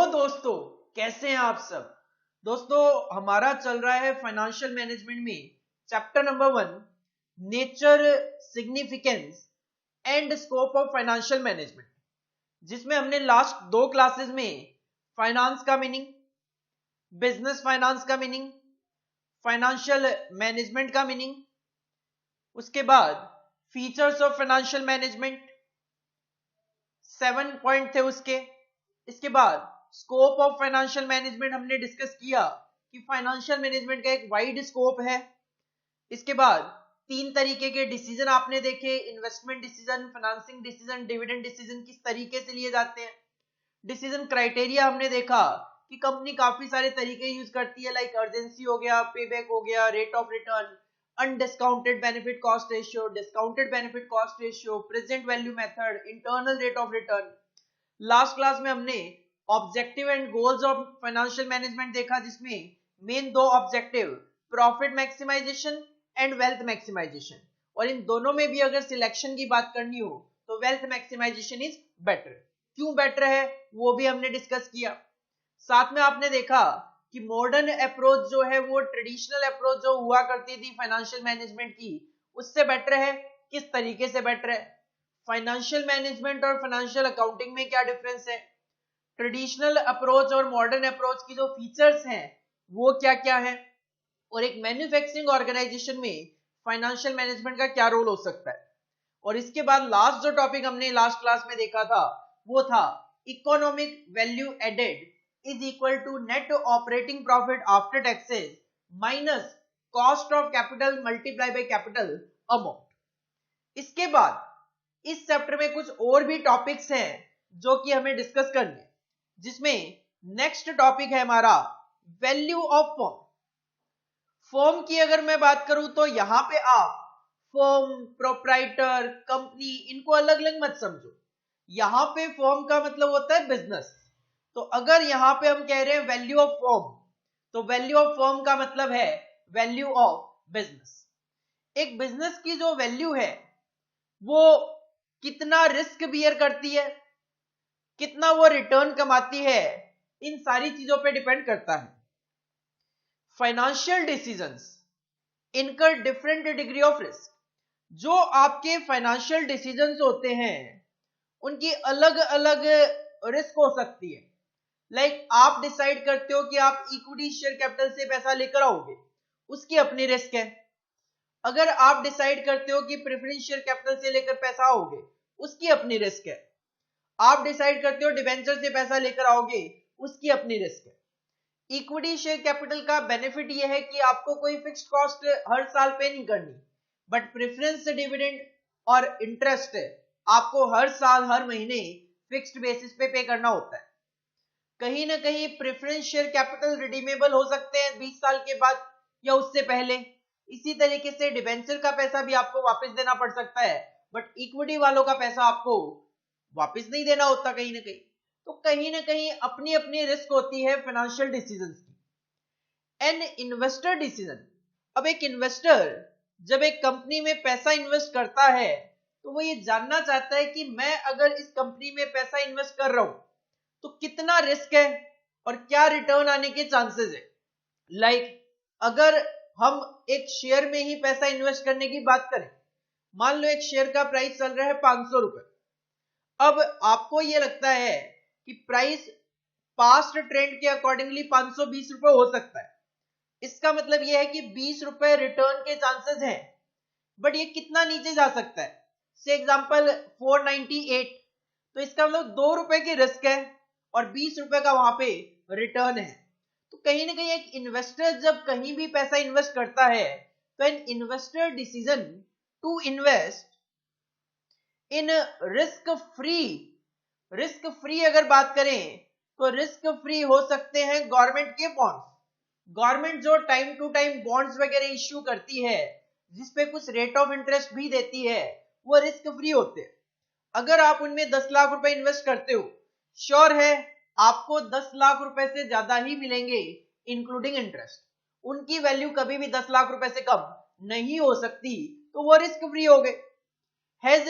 Hello दोस्तों, कैसे हैं आप सब। दोस्तों, हमारा चल रहा है फाइनेंशियल मैनेजमेंट में chapter number 1, nature, significance and scope of financial management, जिसमें हमने लास्ट 2 क्लासेस में फाइनेंस का मीनिंग, बिजनेस फाइनेंस का मीनिंग, फाइनेंशियल मैनेजमेंट का मीनिंग, उसके बाद features of financial management 7 point थे उसके। इसके बाद स्कोप ऑफ फाइनेंशियल मैनेजमेंट हमने डिस्कस किया कि फाइनेंशियल मैनेजमेंट का एक वाइड स्कोप है। इसके बाद 3 तरीके के डिसीजन आपने देखे, investment decision, financing decision, dividend decision किस तरीके से लिए जाते हैं। डिसीजन क्राइटेरिया हमने देखा कि कंपनी काफी सारे तरीके यूज करती है, लाइक अर्जेंसी हो गया, पेबैक हो गया, rate of return, undiscounted benefit cost ratio, discounted benefit cost ratio, present value method, internal rate of return. Last class में हमने objective and goals of financial management देखा, जिसमें main 2 objective profit maximisation and wealth maximisation, और इन दोनों में भी अगर सिलेक्शन की बात करनी हो तो वेल्थ मैक्सिमाइजेशन इज बेटर। क्यों बेटर है वो भी हमने डिस्कस किया। साथ में आपने देखा कि मॉडर्न अप्रोच जो है वो ट्रेडिशनल अप्रोच जो हुआ करती थी फाइनेंशियल मैनेजमेंट की, उससे बेटर है। किस तरीके से बेटर है, फाइनेंशियल मैनेजमेंट और फाइनेंशियल अकाउंटिंग में क्या डिफरेंस है, ट्रेडिशनल अप्रोच और मॉडर्न अप्रोच की जो फीचर्स हैं वो क्या क्या है, और एक मैन्युफैक्चरिंग ऑर्गेनाइजेशन में फाइनेंशियल मैनेजमेंट का क्या रोल हो सकता है। और इसके बाद लास्ट जो टॉपिक हमने लास्ट क्लास में देखा था वो था economic value added is equal to net operating profit after taxes minus cost of capital multiply by capital amount. इसके बाद इस चैप्टर में कुछ और भी टॉपिक्स हैं जो कि हमें डिस्कस करने, जिसमें नेक्स्ट टॉपिक है हमारा वैल्यू ऑफ फर्म। फर्म की अगर मैं बात करूं तो यहां पे आप फर्म, प्रोप्राइटर, कंपनी, इनको अलग अलग मत समझो। यहां पे फर्म का मतलब होता है बिजनेस। तो अगर यहां पे हम कह रहे हैं वैल्यू ऑफ फर्म, तो वैल्यू ऑफ फर्म का मतलब है वैल्यू ऑफ बिजनेस। एक बिजनेस की जो वैल्यू है वो कितना रिस्क बियर करती है, कितना वो रिटर्न कमाती है, इन सारी चीजों पे डिपेंड करता है। फाइनेंशियल डिसीजंस इनकर डिफरेंट डिग्री ऑफ रिस्क। जो आपके फाइनेंशियल डिसीजंस होते हैं उनकी अलग अलग रिस्क हो सकती है। लाइक आप डिसाइड करते हो कि आप इक्विटी शेयर कैपिटल से पैसा लेकर आओगे, उसकी अपनी रिस्क है। अगर आप डिसाइड करते हो कि प्रेफरेंस शेयर कैपिटल से लेकर पैसा आओगे, उसकी अपनी रिस्क है। आप डिसाइड करते हो डिबेंचर से पैसा लेकर आओगे, उसकी अपनी रिस्क है। इक्विटी शेयर कैपिटल का बेनिफिट यह है कि आपको कोई फिक्स्ड कॉस्ट हर साल पे नहीं करनी, बट प्रेफरेंस डिविडेंड और इंटरेस्ट आपको हर साल हर महीने फिक्स्ड बेसिस पे करना होता है। कहीं ना कहीं प्रेफरेंस शेयर कैपिटल रिडीमेबल हो सकते हैं 20 साल के बाद या उससे पहले। इसी तरीके से डिबेंचर का पैसा भी आपको वापस देना पड़ सकता है, बट इक्विटी वालों का पैसा आपको वापस नहीं देना होता कहीं ना कहीं। तो कहीं ना कहीं अपनी अपनी रिस्क होती है फाइनेंशियल डिसीजंस की। एन इन्वेस्टर डिसीजन, अब एक इन्वेस्टर जब एक कंपनी में पैसा इन्वेस्ट करता है तो वो ये जानना चाहता है कि मैं अगर इस कंपनी में पैसा इन्वेस्ट कर रहा हूं तो कितना रिस्क है और क्या रिटर्न आने के चांसेस है। लाइक अगर हम एक शेयर में ही पैसा इन्वेस्ट करने की बात करें, मान लो एक शेयर का प्राइस चल रहा है 500 रुपए। अब आपको यह लगता है कि प्राइस पास्ट ट्रेंड के अकॉर्डिंगली 520 रुपए हो सकता है। इसका मतलब यह है कि 20 रुपए रिटर्न के चांसेस हैं, बट ये कितना नीचे जा सकता है, से एग्जांपल 498। तो इसका मतलब 2 रुपए की रिस्क है और 20 रुपए का वहां पे रिटर्न है। तो कहीं ना कहीं एक इन्वेस्टर जब कहीं भी पैसा इन्वेस्ट करता है तो an investor decision to invest in risk free अगर बात करें तो रिस्क फ्री हो सकते हैं गवर्नमेंट के बॉन्ड्स। गवर्नमेंट जो टाइम टू टाइम बॉन्ड्स वगैरह इश्यू करती है जिसपे कुछ रेट ऑफ इंटरेस्ट भी देती है, वो रिस्क फ्री होते हैं। अगर आप उनमें 10 लाख रुपए इन्वेस्ट करते हो, श्योर है आपको 10 लाख रुपए से ज्यादा ही मिलेंगे इंक्लूडिंग इंटरेस्ट। उनकी वैल्यू कभी भी 10 लाख रुपए से कम नहीं हो सकती, तो वो रिस्क फ्री हो गए। Has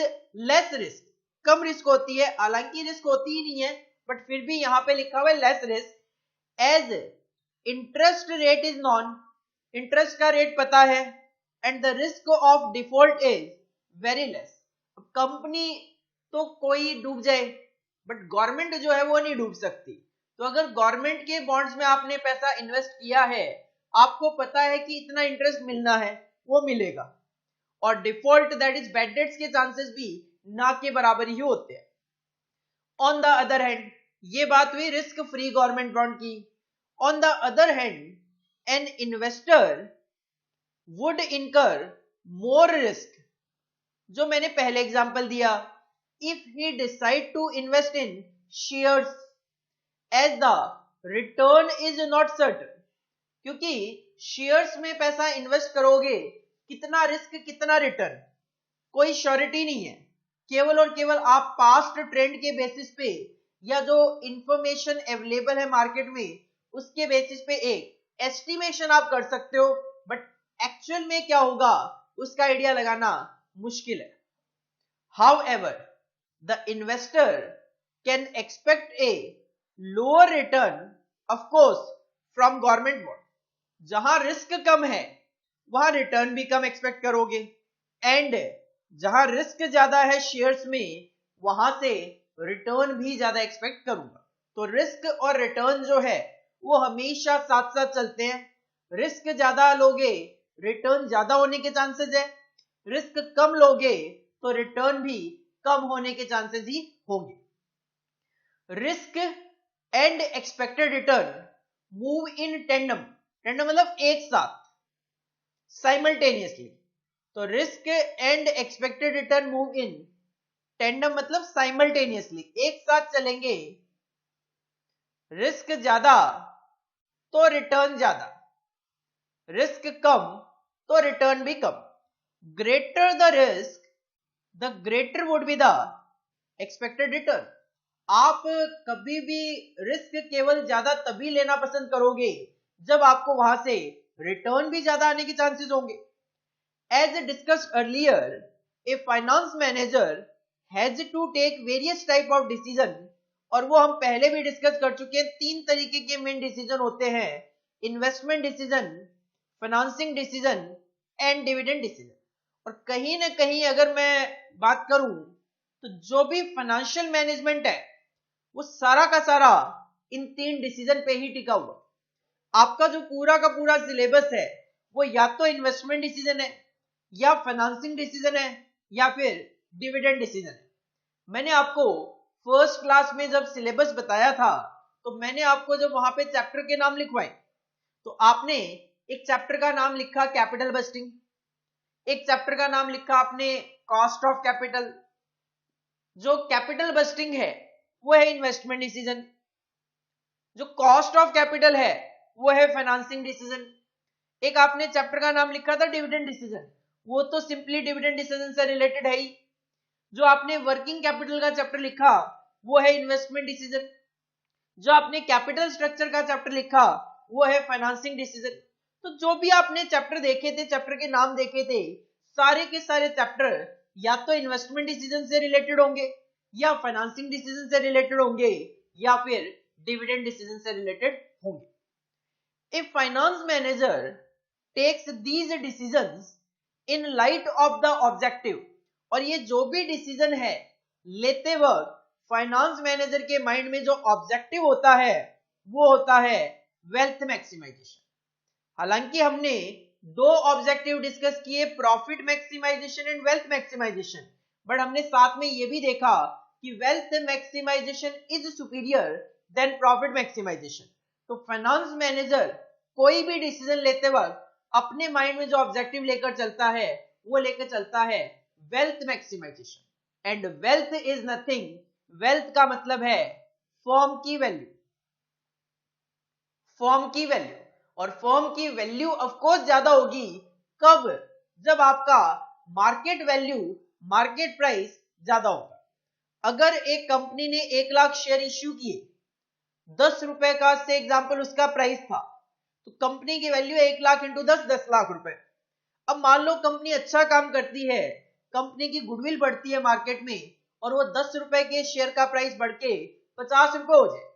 less risk, come risk होती है, हालांकि रिस्क होती ही नहीं है बट फिर भी यहाँ पे लिखा हुआ है less risk as interest rate is known, interest का रेट पता है, and the risk of default is very less. Company तो कोई डूब जाए बट गवर्नमेंट जो है वो नहीं डूब सकती। तो अगर गवर्नमेंट के बॉन्ड्स में आपने पैसा इन्वेस्ट किया है, आपको पता है कि इतना इंटरेस्ट मिलना है, वो मिलेगा, और default that is bad debts के चांसेस भी ना के बराबर ही होते हैं। ऑन द अदर हैंड, ये बात हुई रिस्क फ्री गवर्नमेंट बॉन्ड की। On the other hand, an investor would incur more risk, जो मैंने पहले एग्जांपल दिया, if he decide to invest in shares as the return is not certain, क्योंकि shares में पैसा इन्वेस्ट करोगे, कितना रिस्क कितना रिटर्न कोई श्योरिटी नहीं है। केवल और केवल आप पास्ट ट्रेंड के बेसिस पे या जो इंफॉर्मेशन अवेलेबल है मार्केट में उसके बेसिस पे एक एस्टिमेशन आप कर सकते हो, बट एक्चुअल में क्या होगा उसका आइडिया लगाना मुश्किल है। However, the investor can expect a lower return, of course, from government bond. जहां रिस्क कम है वहां रिटर्न भी कम एक्सपेक्ट करोगे, एंड जहां रिस्क ज्यादा है शेयर्स में वहां से रिटर्न भी ज्यादा एक्सपेक्ट करूंगा। तो रिस्क और रिटर्न जो है वो हमेशा साथ साथ चलते हैं। रिस्क ज्यादा लोगे रिटर्न ज्यादा होने के चांसेस है, रिस्क कम लोगे तो रिटर्न भी कम होने के चांसेस ही होंगे। Risk and expected return move in tandem, tandem मतलब एक साथ, साइमल्टेनियसली। तो risk and expected return move in tandem मतलब साइमल्टेनियसली, एक साथ चलेंगे। रिस्क ज्यादा तो रिटर्न ज्यादा, रिस्क कम तो रिटर्न भी कम। Greater the risk the greater would be the expected return. आप कभी भी रिस्क केवल ज्यादा तभी लेना पसंद करोगे जब आपको वहां से रिटर्न भी ज्यादा आने के चांसेस होंगे। As discussed earlier, a finance manager has to take various type of decision, और वो हम पहले भी डिस्कस कर चुके हैं। 3 तरीके के मेन डिसीजन होते हैं, investment decision, financing decision and dividend decision. और कहीं ना कहीं अगर मैं बात करूं तो जो भी फाइनेंशियल मैनेजमेंट है वो सारा का सारा इन 3 डिसीजन पे ही टिका हुआ। आपका जो पूरा का पूरा सिलेबस है वो या तो इन्वेस्टमेंट डिसीजन है, या फाइनेंसिंग डिसीजन है, या फिर डिविडेंड डिसीजन है। मैंने आपको फर्स्ट क्लास में जब सिलेबस बताया था तो मैंने आपको जब वहां पे चैप्टर के नाम लिखवाए तो आपने एक चैप्टर का नाम लिखा कैपिटल बस्टिंग, एक चैप्टर का नाम लिखा आपने कॉस्ट ऑफ कैपिटल। जो कैपिटल बस्टिंग है वो है इन्वेस्टमेंट डिसीजन, जो कॉस्ट ऑफ कैपिटल है वो है फाइनेंसिंग डिसीजन। एक आपने चैप्टर का नाम लिखा था डिविडेंड डिसीजन, वो तो सिंपली डिविडेंड डिसीजन से रिलेटेड है ही। जो आपने वर्किंग कैपिटल का चैप्टर लिखा वो है इन्वेस्टमेंट डिसीजन। जो आपने कैपिटल स्ट्रक्चर का चैप्टर लिखा वो है फाइनेंसिंग डिसीजन। तो जो भी आपने चैप्टर देखे थे, चैप्टर के नाम देखे थे, सारे के सारे चैप्टर या तो इन्वेस्टमेंट डिसीजन से रिलेटेड होंगे, या फाइनेंसिंग डिसीजन से रिलेटेड होंगे, या फिर डिविडेंड डिसीजन से रिलेटेड होंगे। If finance manager takes these decisions in light of the objective, और ये जो भी डिसीजन है लेते वक्त फाइनेंस मैनेजर के माइंड में जो ऑब्जेक्टिव होता है वो होता है वेल्थ मैक्सिमाइजेशन। हालांकि हमने 2 ऑब्जेक्टिव डिस्कस किए, profit maximisation and wealth maximisation, but हमने साथ में ये भी देखा कि wealth maximisation is superior than profit maximisation. तो फाइनेंस मैनेजर कोई भी डिसीजन लेते वक्त अपने माइंड में जो ऑब्जेक्टिव लेकर चलता है वो लेकर चलता है wealth maximisation. And wealth is nothing, wealth का मतलब है फर्म की वैल्यू, फर्म की वैल्यू। और फर्म की वैल्यू ऑफ कोर्स ज्यादा होगी कब, जब आपका मार्केट वैल्यू, मार्केट प्राइस ज्यादा होगा। अगर एक कंपनी ने 1 लाख शेयर इश्यू किए, 10 रुपए का से एग्जांपल उसका प्राइस था, तो कंपनी की वैल्यू 1 लाख इंटू 10 लाख रुपए। अब मान लो कंपनी अच्छा काम करती है, कंपनी की गुडविल बढ़ती है मार्केट में, और वो 10 रुपए के शेयर का प्राइस बढ़ के 50 रुपए हो जाए,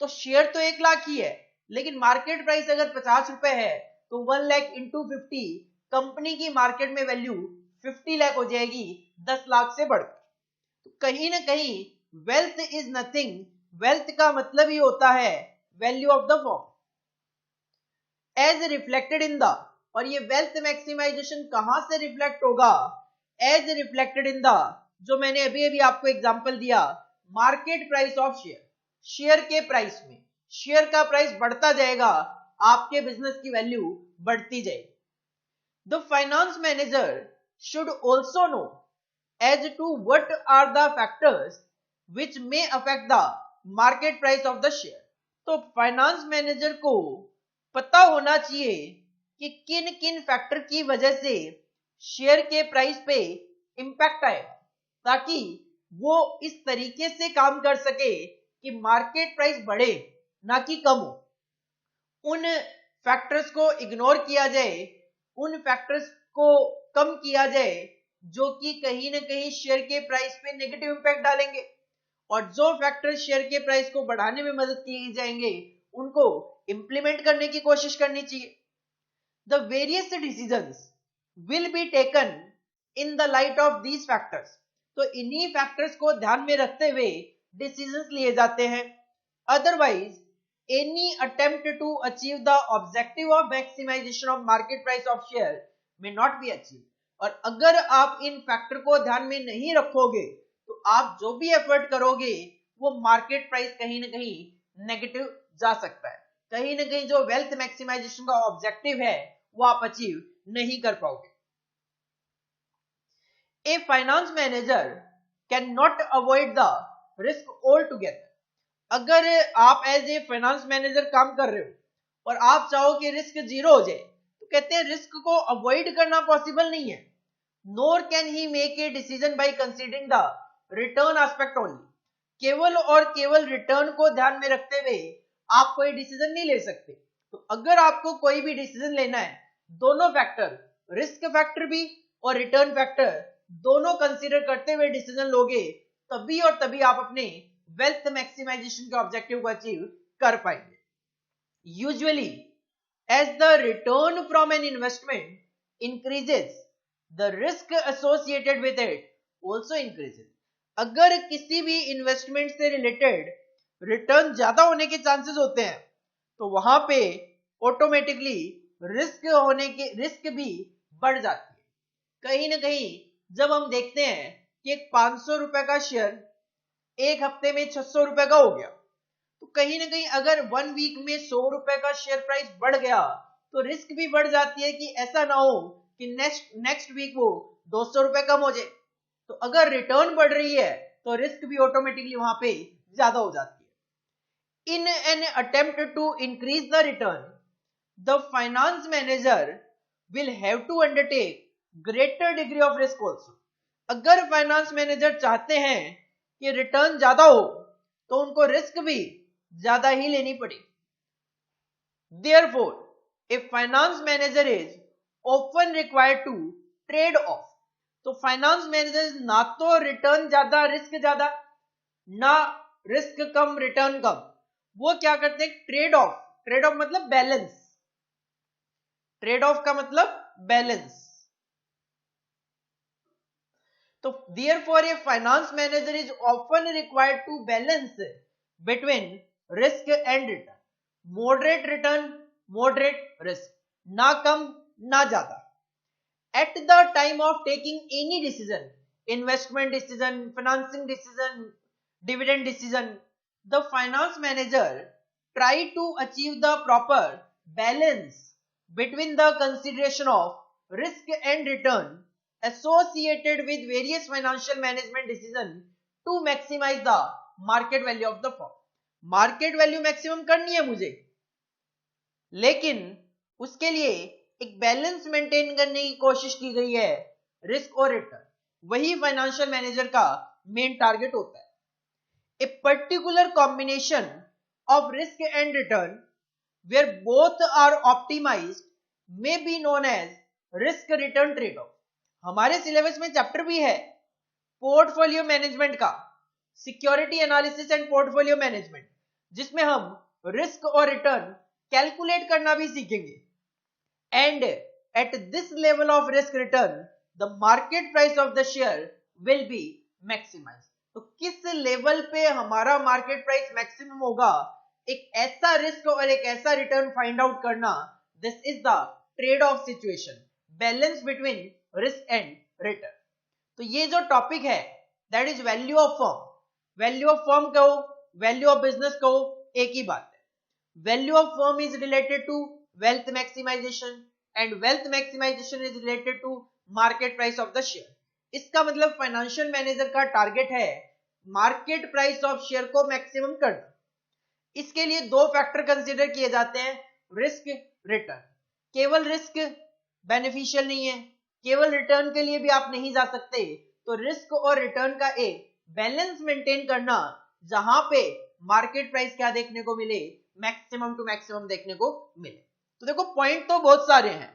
तो शेयर तो 1 लाख ही है, लेकिन मार्केट प्राइस अगर 50 रुपए है तो 1 लाख इंटू 50, कंपनी की मार्केट में वैल्यू 50 लाख हो जाएगी 10 लाख से बढ़कर। तो कहीं ना कहीं वेल्थ इज नथिंग, वेल्थ का मतलब ही होता है value of the firm as reflected in the, और ये वेल्थ मैक्सिमाइजेशन कहां से रिफ्लेक्ट होगा, एज रिफ्लेक्टेड इन द, जो मैंने अभी अभी आपको एग्जांपल दिया, market price of share, share के प्राइस में, शेयर का प्राइस बढ़ता जाएगा, आपके बिजनेस की वैल्यू बढ़ती जाएगी। The finance manager should also know as to what are the factors which may affect the market price of the share। तो फाइनेंस मैनेजर को पता होना चाहिए कि किन किन फैक्टर की वजह से शेयर के प्राइस पे इंपैक्ट आएगा, ताकि वो इस तरीके से काम कर सके कि मार्केट प्राइस बढ़े ना कि कम हो। उन फैक्टर्स को इग्नोर किया जाए, उन फैक्टर्स को कम किया जाए जो कि कहीं ना कहीं शेयर के प्राइस पे नेगेटिव इंपैक्ट डालेंगे, और जो फैक्टर शेयर के प्राइस को बढ़ाने में मदद किए जाएंगे उनको इंप्लीमेंट करने की कोशिश करनी चाहिए। The various decisions will be taken in the light of these factors. तो इन्हीं फैक्टर्स को ध्यान में रखते हुए डिसीजंस लिए जाते हैं। Otherwise any attempt to achieve the objective of maximisation of market price of share may not be achieve. और अगर आप इन फैक्टर को ध्यान में नहीं रखोगे तो आप जो भी एफर्ट करोगे वो मार्केट प्राइस कहीं ना कहीं नेगेटिव जा सकता है, कहीं ना कहीं जो वेल्थ मैक्सिमाइजेशन का ऑब्जेक्टिव है वो आप अचीव नहीं कर पाओगे। A finance manager can not avoid the risk altogether. अगर आप एज ए फाइनेंस मैनेजर काम कर रहे हो और आप चाहो कि रिस्क जीरो हो जाए, तो कहते हैं रिस्क को अवॉइड करना पॉसिबल नहीं है। Nor can he make a decision by considering the return aspect only. केवल और केवल रिटर्न को ध्यान में रखते हुए आप कोई डिसीजन नहीं ले सकते। तो अगर आपको कोई भी डिसीजन लेना है, दोनों फैक्टर, रिस्क फैक्टर भी और रिटर्न फैक्टर दोनों कंसीडर करते हुए डिसीजन लोगे, तभी और तभी आप अपने वेल्थ मैक्सिमाइजेशन के ऑब्जेक्टिव को अचीव कर पाएंगे। Usually as the return from an investment increases, the risk associated with it also increases। अगर किसी भी इन्वेस्टमेंट से रिलेटेड रिटर्न ज्यादा होने के चांसेस होते हैं तो वहां पे ऑटोमेटिकली रिस्क भी बढ़ जाती है। कहीं ना कहीं जब हम देखते हैं कि एक 500 रुपए का शेयर एक हफ्ते में 600 रुपए का हो गया, तो कहीं ना कहीं अगर 1 वीक में 100 रुपए का शेयर प्राइस बढ़ गया तो रिस्क भी बढ़ जाती है कि ऐसा ना हो कि नेक्स्ट वीक वो 200 रुपए कम हो जाए। तो अगर रिटर्न बढ़ रही है तो रिस्क भी ऑटोमेटिकली वहां पे ज्यादा हो जाती है। In an attempt to increase the return, the finance manager will have to undertake greater degree of risk also. अगर फाइनेंस मैनेजर चाहते हैं कि रिटर्न ज्यादा हो तो उनको रिस्क भी ज्यादा ही लेनी पड़ेगी। Therefore, a finance manager is often required to trade off। तो फाइनेंस मैनेजर ना तो रिटर्न ज्यादा रिस्क ज्यादा, ना रिस्क कम रिटर्न कम, वो क्या करते हैं, ट्रेड ऑफ। ट्रेड ऑफ मतलब बैलेंस, ट्रेड ऑफ का मतलब बैलेंस। तो therefore a finance manager is often required to balance between risk and return। Moderate return, moderate risk, ना कम ना ज्यादा। At the time of taking any decision, investment decision, financing decision, dividend decision, the finance manager try to achieve the proper balance between the consideration of risk and return associated with various financial management decision to maximize the market value of the firm। Market value maximum करनी है मुझे, लेकिन उसके लिए एक balance maintain करने की कोशिश की गई है रिस्क और रिटर्न। वही फाइनेंशियल मैनेजर का मेन टारगेट होता है। A particular combination of risk and return where both are optimized may be known as risk return trade off. हमारे सिलेबस में चैप्टर भी है पोर्टफोलियो मैनेजमेंट का, security analysis and portfolio management, जिसमें हम रिस्क और रिटर्न कैलकुलेट करना भी सीखेंगे। And at this level of risk return the market price of the share will be maximize. तो किस लेवल पे हमारा मार्केट प्राइस मैक्सिमम होगा, एक ऐसा रिस्क और एक ऐसा रिटर्न फाइंड आउट करना, this is the trade off situation, balance between risk and return. तो ये जो टॉपिक है that is value of firm. Value of firm कहो, वैल्यू ऑफ बिजनेस कहो, एक ही बात है। Value of firm is related to wealth maximisation and wealth maximisation is related to market price of the share. इसका मतलब financial manager का target है मार्केट प्राइस ऑफ शेयर को मैक्सिमम करना। इसके लिए दो फैक्टर कंसीडर किए जाते हैं, रिस्क, रिटर्न। केवल रिस्क बेनिफिशियल नहीं है, केवल रिटर्न के लिए भी आप नहीं जा सकते। तो रिस्क और रिटर्न का एक बैलेंस मेंटेन करना, जहां पे मार्केट प्राइस क्या देखने को मिले, मैक्सिमम टू मैक्सिमम देखने को मिले। तो देखो पॉइंट तो बहुत सारे हैं,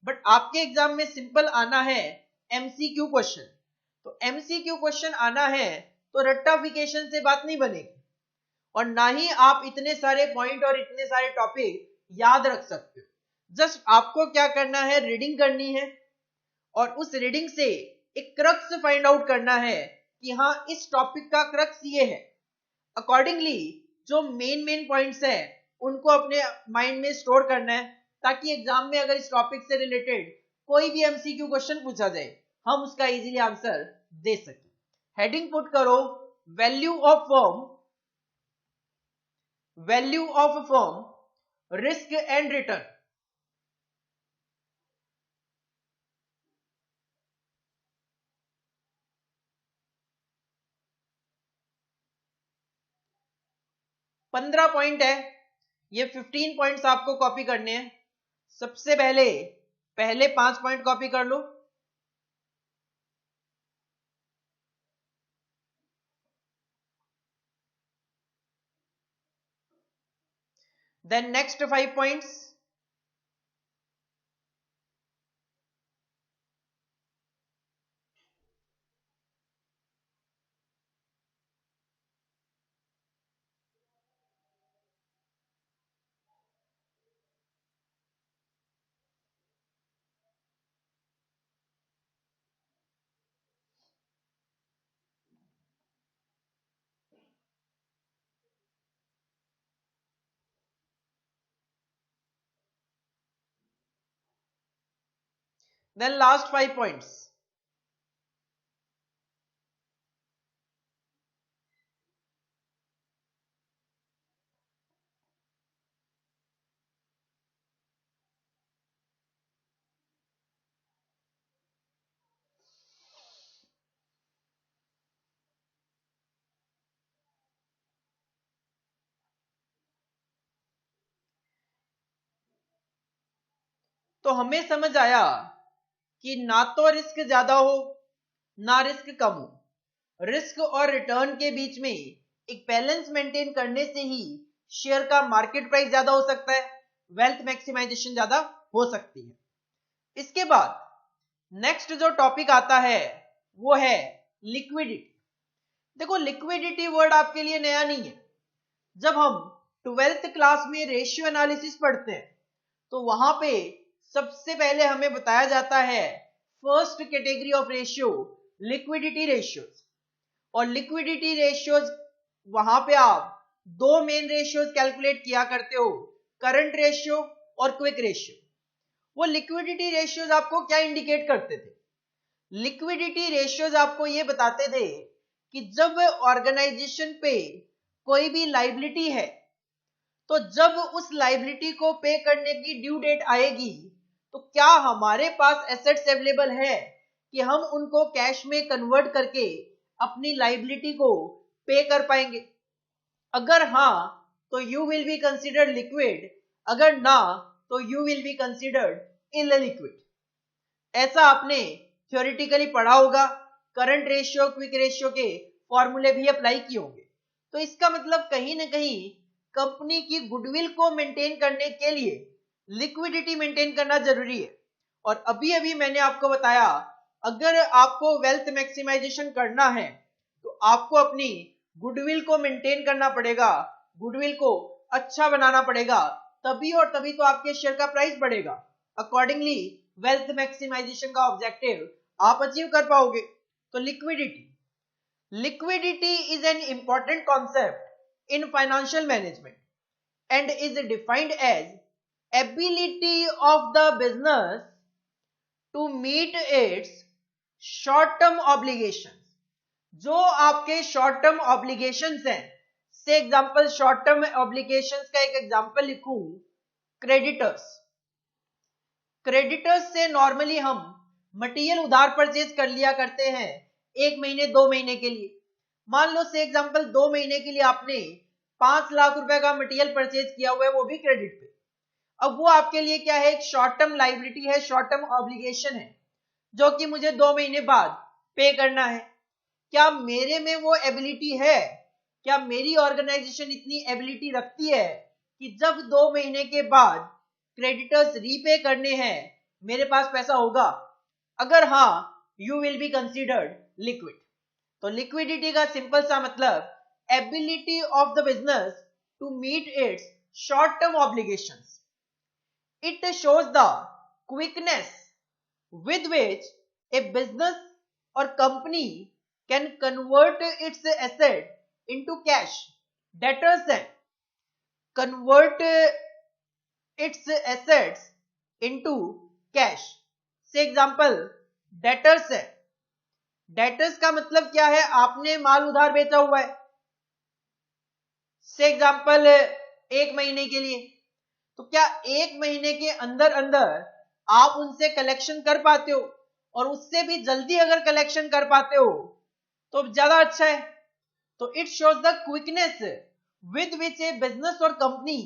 बट आपके एग्जाम में सिंपल आना है एमसीक्यू क्वेश्चन। तो एमसीक्यू क्वेश्चन आना है तो रट्टाफिकेशन से बात नहीं बनेगी, और ना ही आप इतने सारे पॉइंट और इतने सारे टॉपिक याद रख सकते हो। जस्ट आपको क्या करना है, रीडिंग करनी है, और उस रीडिंग से एक क्रक्स फाइंड आउट करना है कि हाँ इस टॉपिक का क्रक्स ये है। अकॉर्डिंगली जो मेन पॉइंट्स है उनको अपने माइंड में स्टोर करना है, ताकि एग्जाम में अगर इस टॉपिक से रिलेटेड कोई भी एमसीक्यू क्वेश्चन पूछा जाए हम उसका इजीली आंसर दे सके। हेडिंग पुट करो, value of firm, value of firm, risk and return. पंद्रह पॉइंट है, ये 15 पॉइंट्स आपको कॉपी करने हैं। सबसे पहले 5 पॉइंट कॉपी कर लो, then next 5 points, then last 5 points. तो हमें समझ आया कि ना तो रिस्क ज्यादा हो ना रिस्क कम हो। रिस्क और रिटर्न के बीच में एक बैलेंस मेंटेन करने से ही शेयर का मार्केट प्राइस ज्यादा हो सकता है, वेल्थ मैक्सिमाइजेशन ज्यादा हो सकती है। इसके बाद नेक्स्ट जो टॉपिक आता है वो है लिक्विडिटी। देखो लिक्विडिटी वर्ड आपके लिए नया नहीं है। जब हम 12th क्लास में रेशियो एनालिसिस पढ़ते हैं तो वहां पे सबसे पहले हमें बताया जाता है first category of ratio, liquidity ratios. और लिक्विडिटी रेशियोज वहां पे आप दो मेन रेशियोज कैलकुलेट किया करते हो, करंट रेशियो और क्विक रेशियो। वो लिक्विडिटी रेशियोज आपको क्या इंडिकेट करते थे? लिक्विडिटी रेशियोज आपको ये बताते थे कि जब ऑर्गेनाइजेशन पे कोई भी लाइबिलिटी है, तो जब उस लाइबिलिटी को पे करने की ड्यू डेट आएगी तो क्या हमारे पास एसेट्स अवेलेबल है कि हम उनको कैश में कन्वर्ट करके अपनी लाइबिलिटी को पे कर पाएंगे। अगर हाँ तो you will be considered liquid, अगर ना तो यू विल बी कंसिडर्ड इललिक्विड। ऐसा आपने थ्योरेटिकली पढ़ा होगा, करंट रेशियो क्विक रेशियो के फॉर्मूले भी अप्लाई किए होंगे। तो इसका मतलब कहीं ना कहीं कंपनी की गुडविल को मेंटेन करने के लिए लिक्विडिटी मेंटेन करना जरूरी है। और अभी अभी मैंने आपको बताया अगर आपको वेल्थ मैक्सिमाइजेशन करना है तो आपको अपनी गुडविल को मेंटेन करना पड़ेगा, गुडविल को अच्छा बनाना पड़ेगा, तभी और तभी तो आपके शेयर का प्राइस बढ़ेगा। अकॉर्डिंगली वेल्थ मैक्सिमाइजेशन का ऑब्जेक्टिव आप अचीव कर पाओगे। तो liquidity is an important concept in financial management and is defined as ability of the business to meet its short term obligations। जो आपके शॉर्ट टर्म ऑब्लिगेशंस हैं, से एग्जांपल शॉर्ट टर्म ऑब्लिगेशंस का एक एग्जांपल लिखूं, क्रेडिटर्स से normally हम material उधार परचेज कर लिया करते हैं 1 महीने 2 महीने के लिए। मान लो से एग्जांपल 2 महीने के लिए आपने 5 लाख रुपए का मटेरियल परचेज किया हुआ है, वो भी क्रेडिट पे। अब वो आपके लिए क्या है, एक शॉर्ट टर्म लायबिलिटी है, शॉर्ट टर्म ऑब्लिगेशन है, जो कि मुझे 2 महीने बाद पे करना है। क्या मेरे में वो एबिलिटी है, क्या मेरी ऑर्गेनाइजेशन इतनी एबिलिटी रखती है कि जब 2 महीने के बाद क्रेडिटर्स रीपे करने हैं मेरे पास पैसा होगा? अगर हाँ, you will be considered liquid. तो लिक्विडिटी का सिंपल सा मतलब ability of the business to meet its short-term obligations. It shows the quickness with which a business or company can convert its asset into cash. Debtors then convert its assets into cash. Say example, debtors है। debtors का मतलब क्या है, आपने माल उधार बेचा हुआ है से एग्जाम्पल 1 महीने के लिए, तो क्या 1 महीने के अंदर अंदर आप उनसे कलेक्शन कर पाते हो? और उससे भी जल्दी अगर कलेक्शन कर पाते हो तो ज्यादा अच्छा है। तो it shows the quickness with which a business और company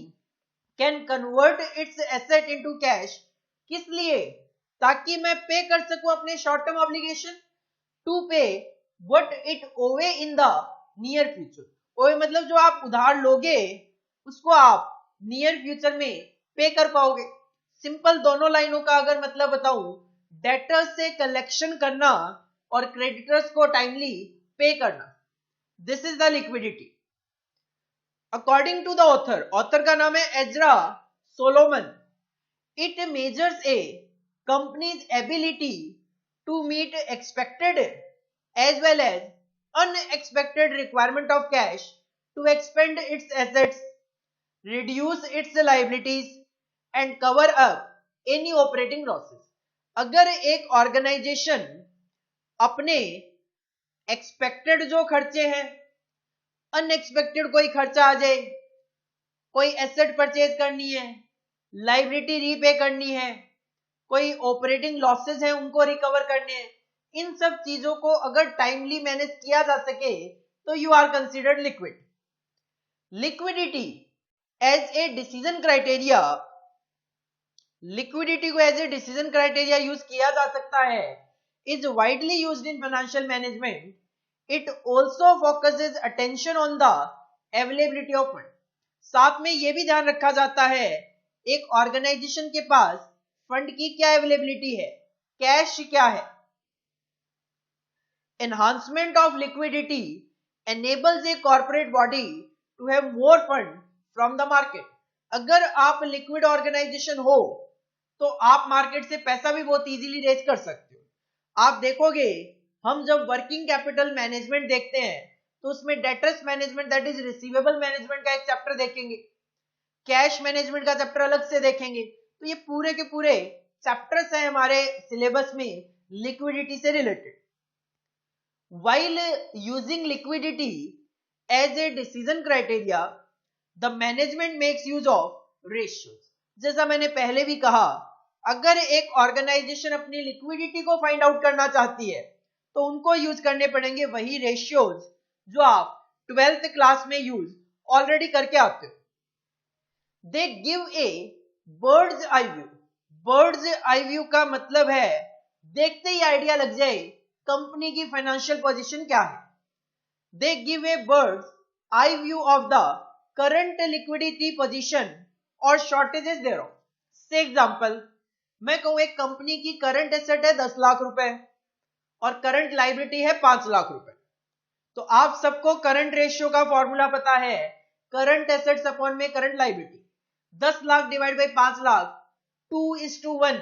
can convert its asset into cash. किस लिए? ताकि मैं पे कर सकूं अपने short term obligation, to pay what it owe in the near future. ओए मतलब जो आप उधार लोगे उसको आप नियर फ्यूचर में पे कर पाओगे। सिंपल दोनों लाइनों का अगर मतलब बताऊं, डेटर्स से कलेक्शन करना और क्रेडिटर्स को टाइमली पे करना, this is the liquidity. According to the author का नाम है Ezra Solomon, it measures a company's ability to meet expected as well as unexpected requirement of cash to expand its assets, reduce its liabilities and cover up any operating losses। अगर एक organisation अपने expected जो खर्चे हैं, unexpected कोई खर्चा आ जाए, कोई एसेट परचेज करनी है, लाइबिलिटी रीपे करनी है, कोई ऑपरेटिंग लॉसेस हैं उनको रिकवर करने हैं, इन सब चीजों को अगर टाइमली मैनेज किया जा सके तो you are considered liquid. Liquidity as a decision criteria, liquidity को as a decision criteria use किया जा सकता है, is widely used in financial management. It also focuses attention on the availability of fund. साथ में यह भी ध्यान रखा जाता है एक ऑर्गेनाइजेशन के पास फंड की क्या अवेलेबिलिटी है, कैश क्या है। Enhancement of liquidity enables a corporate body to have more fund from the market। अगर आप लिक्विड ऑर्गेनाइजेशन हो तो आप मार्केट से पैसा भी बहुत इजीली रेज कर सकते हो। आप देखोगे हम जब वर्किंग कैपिटल मैनेजमेंट देखते हैं तो उसमें debtors management that is receivable management का एक चैप्टर देखेंगे, कैश मैनेजमेंट का चैप्टर अलग से देखेंगे। तो ये पूरे के पूरे चैप्टर्स हैं हमारे सिलेबस में लिक्विडिटी से related. While using liquidity as a decision criteria, the management makes use of ratios। जैसा मैंने पहले भी कहा, अगर एक ऑर्गेनाइजेशन अपनी लिक्विडिटी को फाइंड आउट करना चाहती है तो उनको यूज करने पड़ेंगे वही रेशियोज जो आप 12th क्लास में यूज ऑलरेडी करके आते हो। They give a birds eye view. Birds eye view का मतलब है देखते ही आइडिया लग जाए कंपनी की फाइनेंशियल पोजीशन क्या है। They give a birds eye view of the current liquidity position और शॉर्टेजेस देयरऑफ। से एग्जांपल, मैं कहूं एक कंपनी की करंट एसेट है 10 लाख रुपए और करंट लायबिलिटी है 5 लाख रुपए, तो आप सबको करंट रेशियो का फॉर्मूला पता है, करंट एसेट्स अपॉन में current liability. 10 lakh divide by 5 lakh, 2:1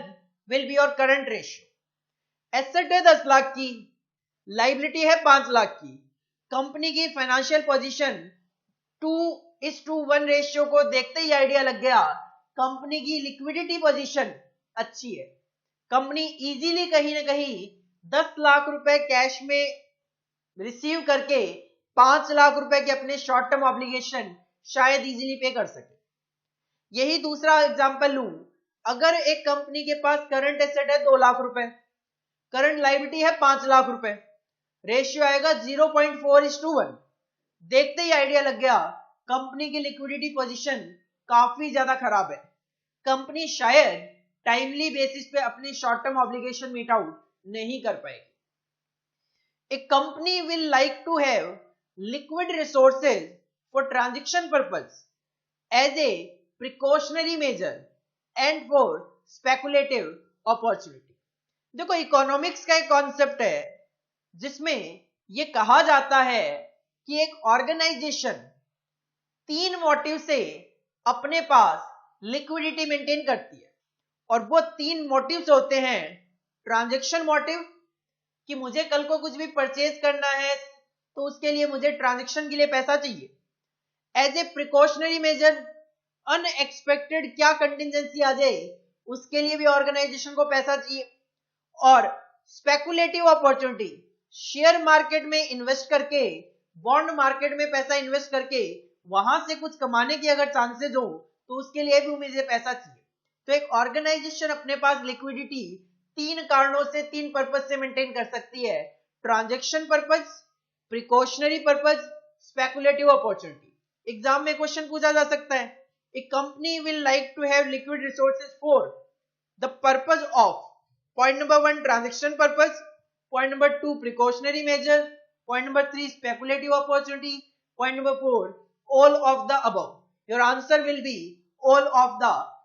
will be your current ratio. Asset है 10 लाख की, लायबिलिटी है 5 लाख की। कंपनी की फाइनेंशियल पोजीशन 2:1 रेशियो को देखते ही आइडिया लग गया, कंपनी की लिक्विडिटी पोजीशन अच्छी है। कंपनी इजीली कहीं ना कहीं 10 लाख रुपए कैश में रिसीव करके 5 लाख रुपए के अपने शॉर्ट टर्म ऑब्लिगेशन शायद इजीली पे कर सके। यही दूसरा एग्जांपल लूं, अगर एक कंपनी के पास करंट एसेट है 2 लाख रुपए, करंट लायबिलिटी है 5 लाख रुपए, रेशियो आएगा 0.4:1। देखते ही आइडिया लग गया, कंपनी की लिक्विडिटी पोजीशन काफी ज्यादा खराब है। कंपनी शायद टाइमली बेसिस पे अपनी short term obligation meet out नहीं कर पाएगी। A company will like to have liquid resources for transaction purpose as a precautionary measure and for speculative opportunity। देखो, इकोनॉमिक्स का एक कॉन्सेप्ट है जिसमें ये कहा जाता है कि एक ऑर्गेनाइजेशन 3 मोटिव से अपने पास लिक्विडिटी मेंटेन करती है, और वो 3 मोटिव्स होते हैं। ट्रांजैक्शन मोटिव, कि मुझे कल को कुछ भी परचेज करना है तो उसके लिए मुझे ट्रांजैक्शन के लिए पैसा चाहिए। As a precautionary measure, unexpected क्या कंटिजेंसी आ जाए उसके लिए भी ऑर्गेनाइजेशन को पैसा चाहिए। और स्पेकुलेटिव अपॉर्चुनिटी, शेयर मार्केट में इन्वेस्ट करके, बॉन्ड मार्केट में पैसा इन्वेस्ट करके वहां से कुछ कमाने की अगर चांसेस हो तो उसके लिए भी मुझे पैसा चाहिए। तो एक ऑर्गेनाइजेशन अपने पास लिक्विडिटी 3 कारणों से, 3 पर्पज से मेंटेन कर सकती है। Transaction purpose, precautionary purpose, speculative opportunity. Exam में क्वेश्चन पूछा जा सकता है, a company will like to have liquid resources for the purpose of, point number 1 transaction purpose, point number 2 precautionary measure, point number 3 speculative opportunity, point number 4 all of the above. Your answer will be all of the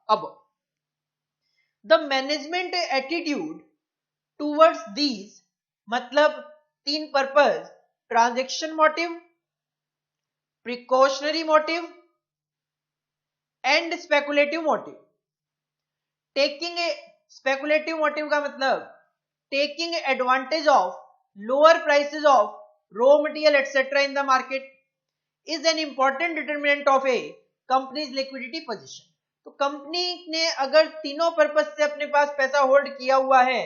above. The management attitude towards these, मतलब 3 purpose, transaction motive, precautionary motive and speculative motive. Taking speculative motive का मतलब taking advantage of lower prices of raw material etcetera in the market is an important determinant of A companies liquidity position. तो company ने अगर तीनों purpose से अपने पास पैसा hold किया हुआ है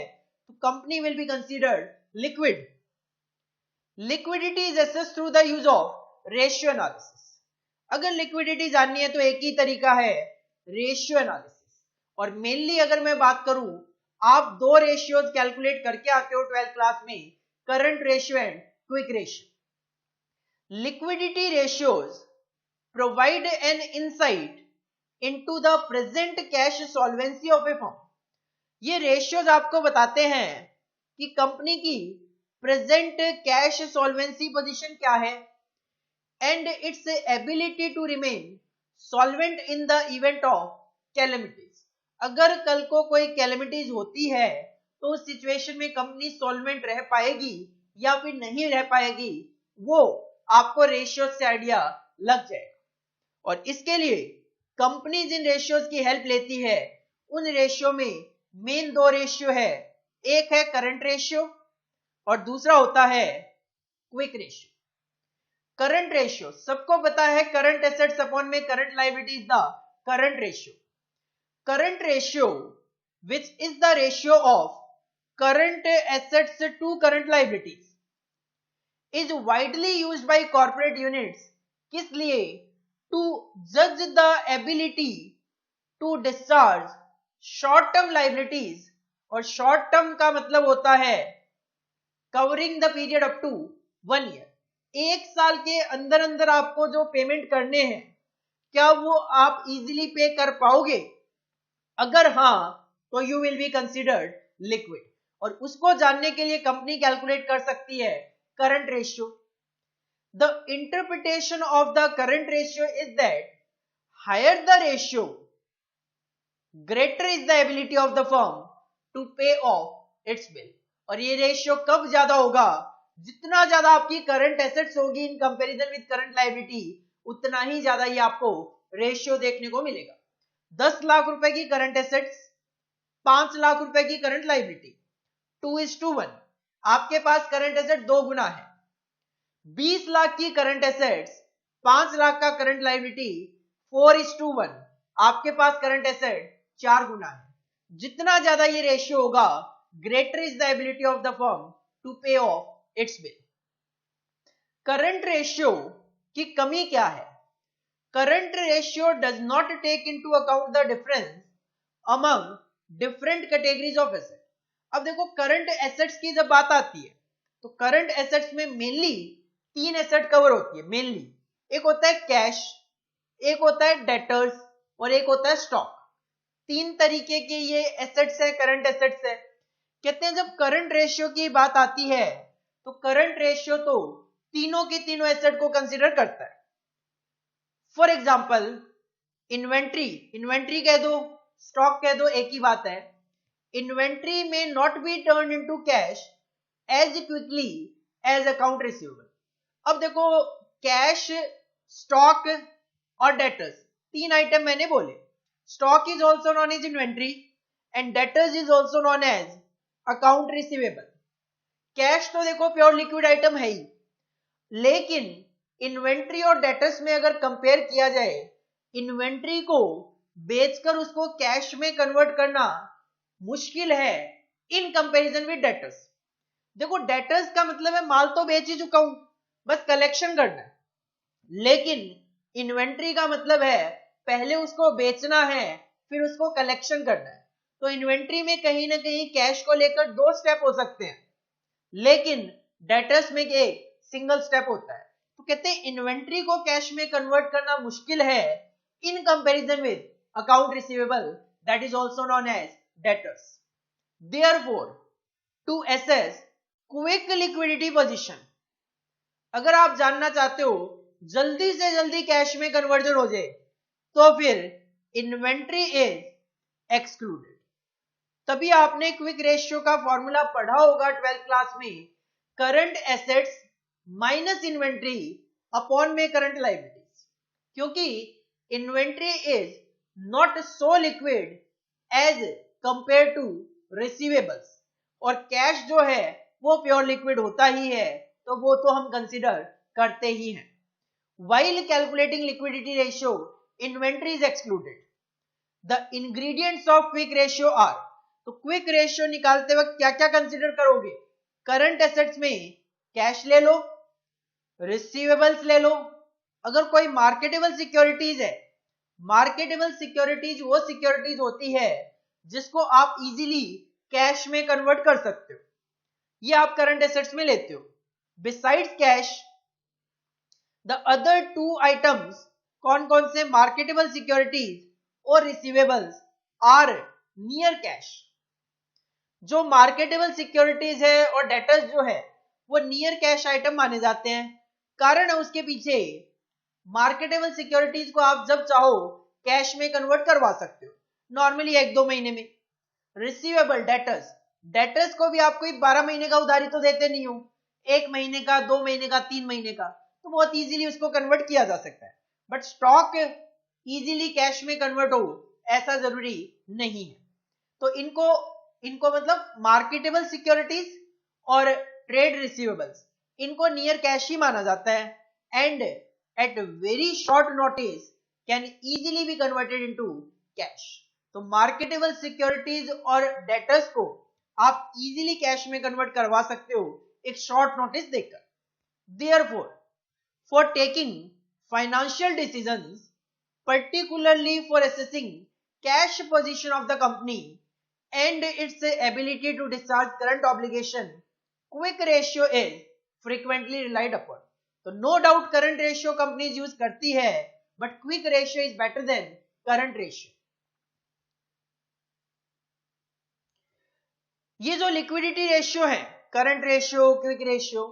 तो company will be considered liquid. Liquidity is assessed through the use of ratio analysis. अगर लिक्विडिटी जाननी है तो एक ही तरीका है, रेशियो एनालिसिस। और मेनली अगर मैं बात करूं, आप 2 रेशियोज कैलकुलेट करके आते हो 12th क्लास में, current ratio and quick ratio. Liquidity ratios provide an insight into the present cash solvency of a firm। ये रेशियोज आपको बताते हैं कि कंपनी की प्रेजेंट कैश सॉल्वेंसी पोजीशन क्या है and its ability to remain solvent in the event of calamities. अगर कल को कोई कैलेमिटीज होती है तो उस सिचुएशन में कंपनी सॉल्वेंट रह पाएगी या फिर नहीं रह पाएगी, वो आपको रेशियोज से आइडिया लग जाएगा। और इसके लिए कंपनी जिन रेशियोज की हेल्प लेती है, उन रेशियो में मेन 2 रेशियो है, एक है करंट रेशियो और दूसरा होता है क्विक रेशियो। करंट रेशियो सबको पता है, करंट एसेट्स अपॉन में current liability is the current ratio. Current ratio which is the ratio of current assets to current liabilities is widely used by corporate units. किस लिए? to judge the ability to discharge short term liabilities, और short term का मतलब होता है covering the period up to 1 year। 1 साल के अंदर अंदर आपको जो पेमेंट करने हैं, क्या वो आप इजीली पे कर पाओगे? अगर हाँ तो you will be considered liquid. और उसको जानने के लिए कंपनी कैलकुलेट कर सकती है current ratio. The interpretation of the current ratio is that higher the ratio, greater is the ability of the firm to pay off its bill। और ये रेशियो कब ज्यादा होगा? जितना ज्यादा आपकी करंट एसेट्स होगी इन कंपैरिजन विद करंट लायबिलिटी, उतना ही ज्यादा ये आपको रेशियो देखने को मिलेगा। 10 लाख रुपए की करंट एसेट्स, 5 लाख रुपए की करंट लायबिलिटी, 2:1। आपके पास करंट एसेट 2 गुना है। 20 लाख की करंट एसेट्स, 5 लाख का करंट लायबिलिटी, 4:1। आपके पास करंट एसेट 4 गुना है। जितना ज्यादा ये रेशियो होगा, greater is the ability of the firm to pay off its bill. Current ratio की कमी क्या है? Current ratio does not take into account the difference among different categories of asset. अब देखो, करंट एसेट्स की जब बात आती है तो करंट एसेट्स में मेनली 3 एसेट कवर होती है मेनली। एक होता है कैश, एक होता है डेटर्स और एक होता है स्टॉक। 3 तरीके के ये एसेट्स है, करंट एसेट्स है। कहते हैं जब करंट रेशियो की बात आती है तो करंट रेशियो तो तीनों के तीनों एसेट को कंसीडर करता है। फॉर एग्जाम्पल इन्वेंट्री, इन्वेंट्री कह दो, स्टॉक कह दो, एक ही बात है। इन्वेंट्री में not be turn into cash as quickly as account receivable. अब देखो, कैश, स्टॉक और डेटर्स, 3 आइटम मैंने बोले। Stock is also known as inventory and debtors is also known as account receivable. Cash तो देखो प्योर लिक्विड आइटम है ही, लेकिन inventory और डेटर्स में अगर कंपेयर किया जाए, इन्वेंट्री को बेचकर उसको कैश में कन्वर्ट करना मुश्किल है इन कंपैरिजन विद डेटर्स। देखो, डेटर्स का मतलब है माल तो बेच ही चुका हूं, बस कलेक्शन करना है। लेकिन इन्वेंट्री का मतलब है पहले उसको बेचना है फिर उसको कलेक्शन करना है। तो इन्वेंट्री में कहीं ना कहीं कैश को लेकर 2 स्टेप हो सकते हैं, लेकिन डेटर्स में एक सिंगल स्टेप होता है। तो कहते हैं इन्वेंट्री को कैश में कन्वर्ट करना मुश्किल है in comparison with account receivable, that is also known as debtors. Therefore to assess quick liquidity position, अगर आप जानना चाहते हो जल्दी से जल्दी कैश में कन्वर्जन हो जाए, तो फिर इन्वेंट्री इज एक्सक्लूडेड। तभी आपने क्विक रेशियो का फॉर्मूला पढ़ा होगा 12th क्लास में, current assets minus inventory upon में करंट लायबिलिटीज। क्योंकि inventory is not so liquid as compare to receivables, और कैश जो है वो प्योर लिक्विड होता ही है, तो वो तो हम कंसीडर करते ही हैं। While calculating liquidity ratio, inventory is excluded. The ingredients of quick ratio are, तो क्विक रेशियो निकालते वक्त क्या क्या कंसीडर करोगे? करंट एसेट्स में कैश ले लो, रिसीवेबल्स ले लो, अगर कोई मार्केटेबल सिक्योरिटीज है, मार्केटेबल सिक्योरिटीज वो सिक्योरिटीज होती है जिसको आप इजीली कैश में कन्वर्ट कर सकते हो, ये आप करंट एसेट्स में लेते हो। Besides cash the other 2 items, कौन कौन से? मार्केटेबल सिक्योरिटीज और रिसीवेबल्स आर नियर कैश। जो मार्केटेबल सिक्योरिटीज है और डेटर्स जो है वो नियर कैश आइटम माने जाते हैं। कारण है उसके पीछे, मार्केटेबल सिक्योरिटीज को आप जब चाहो कैश में कन्वर्ट करवा सकते हो, नॉर्मली 1-2 महीने में। रिसीवेबल, डेटर्स, डेटर्स को भी आप कोई 12 महीने का उधारी तो देते नहीं हो, 1 महीने का, 2 महीने का, 3 महीने का, तो बहुत इजीली उसको कन्वर्ट किया जा सकता है। बट स्टॉक इजीली कैश में कन्वर्ट हो ऐसा जरूरी नहीं है। तो इनको मतलब मार्केटेबल सिक्योरिटीज और ट्रेड रिसीवेबल्स, इनको नियर कैश ही माना जाता है and at very short notice can easily be converted into cash. तो मार्केटेबल सिक्योरिटीज और डेटर्स को आप इजीली कैश में कन्वर्ट करवा सकते हो एक शॉर्ट नोटिस देकर। Therefore for taking financial decisions, particularly for assessing cash position of the company and its ability to discharge current obligation, quick ratio is frequently relied upon. तो no doubt current ratio companies use करती है, but quick ratio is better than current ratio. ये जो liquidity ratio है, current ratio, quick ratio,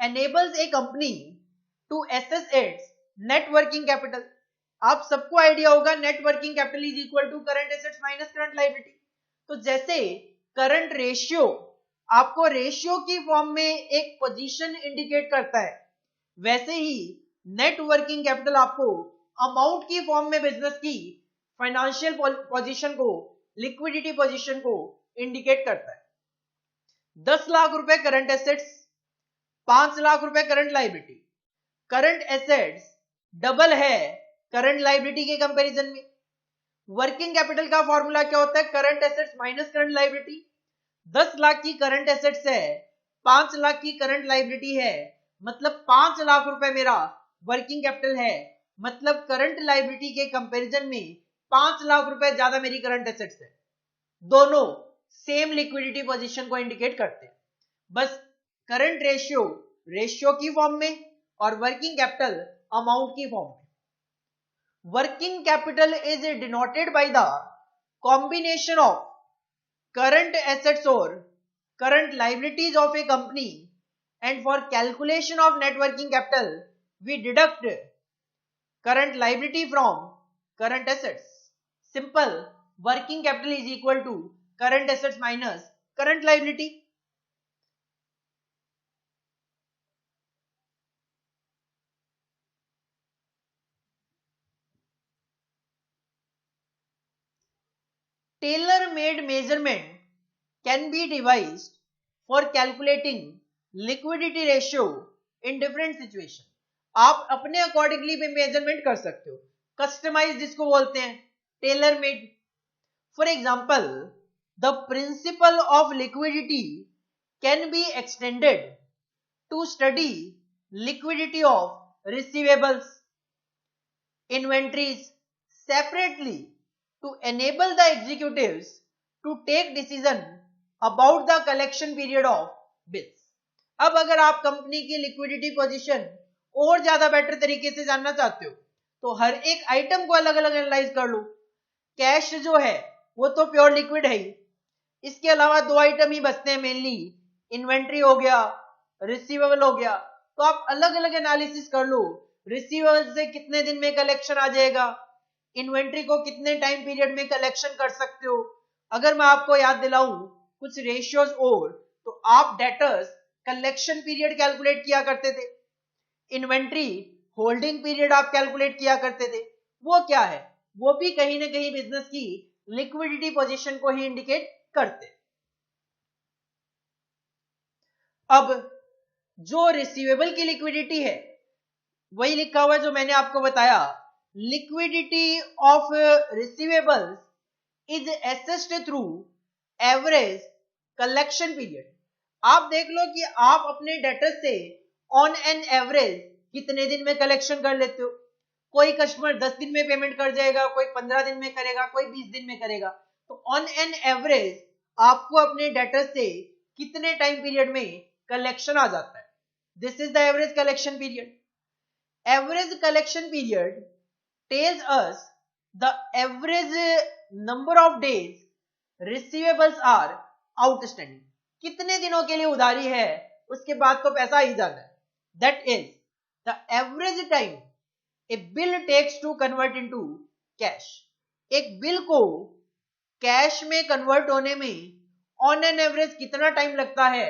enables a company to assess its net working capital. आप सबको idea होगा net working capital is equal to current assets minus current liability. तो जैसे current ratio आपको ratio की फॉर्म में एक पोजीशन इंडिकेट करता है, वैसे ही नेट वर्किंग कैपिटल आपको अमाउंट की फॉर्म में बिजनेस की फाइनेंशियल पोजीशन को, लिक्विडिटी पोजीशन को इंडिकेट करता है। 10 लाख रुपए करंट एसेट्स, 5 लाख रुपए current liability. Current assets double है करंट लायबिलिटी के कंपैरिजन में। वर्किंग कैपिटल का फॉर्मूला क्या होता है? Current assets minus current liability. 10 lakh की करंट एसेट्स है, 5 लाख की करंट लायबिलिटी है, मतलब 5 लाख रुपए मेरा वर्किंग कैपिटल है, मतलब करंट लायबिलिटी के कंपैरिजन में 5 लाख रुपए ज्यादा मेरी करंट एसेट्स है। दोनों सेम लिक्विडिटी पोजीशन को इंडिकेट करते हैं, बस करंट रेशियो की फॉर्म में और वर्किंग कैपिटल अमाउंट की फॉर्म में। Working capital is denoted by the combination of current assets और current liabilities of a company, and for calculation of net working capital we deduct current liability from current assets. Simple, working capital is equal to current assets minus current liability. Tailor-made measurement can be devised for calculating liquidity ratio in different situation. आप अपने accordingly भी measurement कर सकते हो, customise जिसको बोलते हैं, tailor made. For example, the principle of liquidity can be extended to study liquidity of receivables, inventories separately to enable the executives to take decision about the collection period of bills. अब अगर आप company की liquidity position और ज्यादा better तरीके से जानना चाहते हो तो हर एक आइटम को अलग अलग एनालाइज कर लो। कैश जो है वो तो प्योर लिक्विड है ही, इसके अलावा दो आइटम ही बचते हैं मेनली, इन्वेंट्री हो गया, रिसीवेबल हो गया। तो आप अलग अलग एनालिसिस कर लो, रिसीवेबल से कितने दिन में कलेक्शन आ जाएगा, इन्वेंट्री को कितने टाइम पीरियड में कलेक्शन कर सकते हो। अगर मैं आपको याद दिलाऊं कुछ रेशियोज और, तो आप डेटर्स कलेक्शन पीरियड कैलकुलेट किया करते थे, इन्वेंट्री होल्डिंग पीरियड आप कैलकुलेट किया करते थे। वो क्या है? वो भी कहीं ना कहीं बिजनेस की लिक्विडिटी पोजीशन को ही इंडिकेट करते। अब जो रिसीवेबल की लिक्विडिटी है वही लिखा हुआ है जो मैंने आपको बताया, liquidity of receivables is assessed through average collection period। आप देख लो कि आप अपने डेटर से ऑन एन एवरेज कितने दिन में कलेक्शन कर लेते हो। कोई कस्टमर 10 दिन में पेमेंट कर जाएगा, कोई 15 दिन में करेगा, कोई 20 दिन में करेगा। तो ऑन एन एवरेज आपको अपने डेटर से कितने टाइम पीरियड में कलेक्शन आ जाता है। This is the average collection period. Average collection period tells us the average number of days receivables are outstanding। कितने दिनों के लिए उधारी है, उसके बाद तो पैसा ही जाना है। That is the average time a bill takes to convert into cash। एक बिल को कैश में कन्वर्ट होने में ऑन एन एवरेज कितना टाइम लगता है,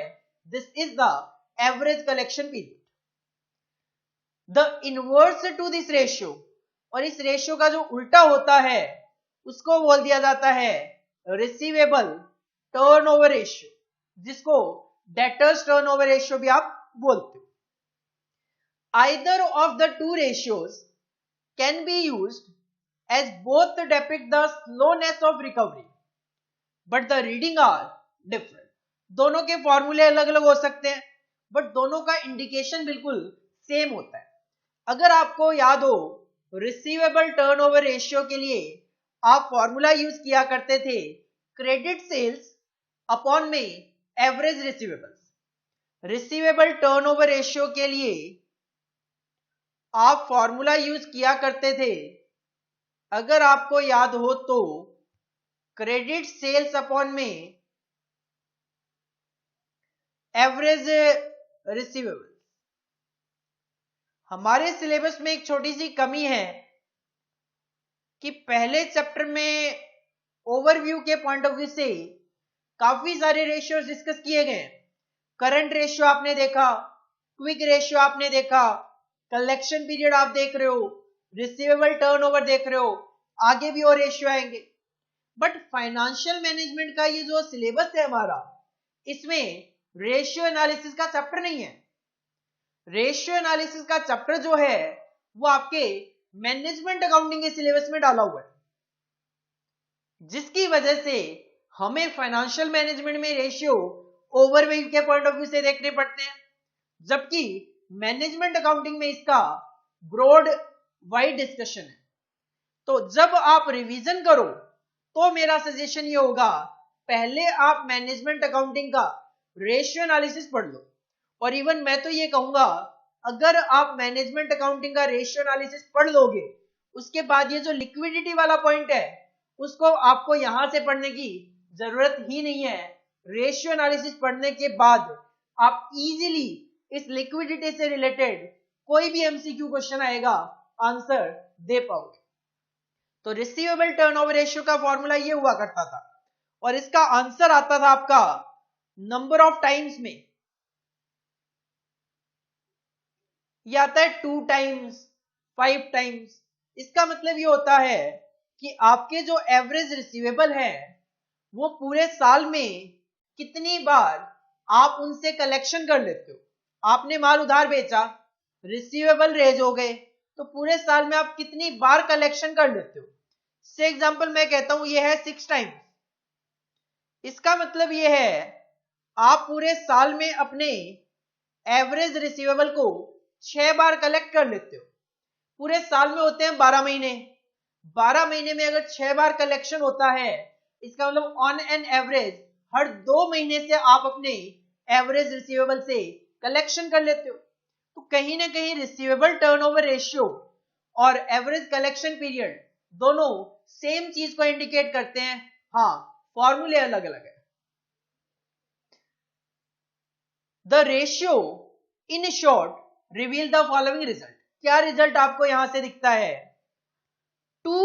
this is the average collection period. The inverse two this ratio, और इस रेशियो का जो उल्टा होता है उसको बोल दिया जाता है रिसीवेबल टर्नओवर रेशियो, जिसको डेटर्स टर्नओवर रेशियो भी आप बोलते हो। Either of the two ratios can be used as both depict the slowness of recovery but the reading are different. दोनों के फॉर्मूले अलग अलग हो सकते हैं बट दोनों का इंडिकेशन बिल्कुल सेम होता है। अगर आपको याद हो, रिसीवेबल टर्नओवर रेशियो के लिए आप फॉर्मूला यूज किया करते थे क्रेडिट सेल्स अपॉन में average receivables. Receivable turnover ratio के लिए आप फॉर्मूला यूज किया करते थे, अगर आपको याद हो तो, क्रेडिट सेल्स अपॉन में एवरेज रिसीवेबल। हमारे सिलेबस में एक छोटी सी कमी है कि पहले चैप्टर में ओवरव्यू के पॉइंट ऑफ व्यू से काफी सारे रेशियोज डिस्कस किए गए। करंट रेशियो आपने देखा, क्विक रेशियो आपने देखा, कलेक्शन पीरियड आप देख रहे हो, रिसीवेबल टर्नओवर देख रहे हो, आगे भी और रेशियो आएंगे। बट फाइनेंशियल मैनेजमेंट का ये जो सिलेबस है हमारा, इसमें रेशियो एनालिसिस का चैप्टर नहीं है। रेशियो एनालिसिस का चैप्टर जो है वो आपके मैनेजमेंट अकाउंटिंग के सिलेबस में डाला हुआ है, जिसकी वजह से हमें फाइनेंशियल मैनेजमेंट में रेशियो ओवरव्यू के पॉइंट ऑफ व्यू से देखने पड़ते हैं, जबकि मैनेजमेंट अकाउंटिंग में इसका ब्रॉड वाइड डिस्कशन है। तो जब आप रिवीजन करो तो मेरा सजेशन ये होगा, पहले आप मैनेजमेंट अकाउंटिंग का रेशियो एनालिसिस पढ़ लो। और इवन मैं तो ये कहूंगा, अगर आप मैनेजमेंट अकाउंटिंग का रेशियो एनालिसिस पढ़ लोगे, उसके बाद ये जो लिक्विडिटी वाला पॉइंट है उसको आपको यहां से पढ़ने की जरूरत ही नहीं है। रेशियो एनालिसिस पढ़ने के बाद आप इजीली इस लिक्विडिटी से रिलेटेड कोई भी एमसीक्यू क्वेश्चन आएगा, आंसर दे पाओगे। तो रिसीवेबल टर्नओवर रेशियो का फॉर्मूला ये हुआ करता था, और इसका आंसर आता था आपका नंबर ऑफ टाइम्स में। ये आता है 2 टाइम्स, 5 टाइम्स। इसका मतलब ये होता है कि आपके जो एवरेज रिसीवेबल है वो पूरे साल में कितनी बार आप उनसे कलेक्शन कर लेते हो। आपने माल उधार बेचा, रिसीवेबल रेज हो गए, तो पूरे साल में आप कितनी बार कलेक्शन कर लेते हो। से एग्जांपल मैं कहता हूं ये है 6 टाइम्स। इसका मतलब ये है आप पूरे साल में अपने एवरेज रिसीवेबल को 6 बार कलेक्ट कर लेते हो। पूरे साल में होते हैं 12 महीने, 12 महीने में अगर 6 बार कलेक्शन होता है, इसका मतलब ऑन एन एवरेज हर 2 महीने से आप अपने एवरेज रिसीवेबल से कलेक्शन कर लेते हो। तो कहीं ना कहीं रिसीवेबल टर्नओवर रेशियो और एवरेज कलेक्शन पीरियड दोनों सेम चीज को इंडिकेट करते हैं। हाँ, फॉर्मूले अलग अलग है। The ratio in short reveal the following result. क्या रिजल्ट आपको यहां से दिखता है? Too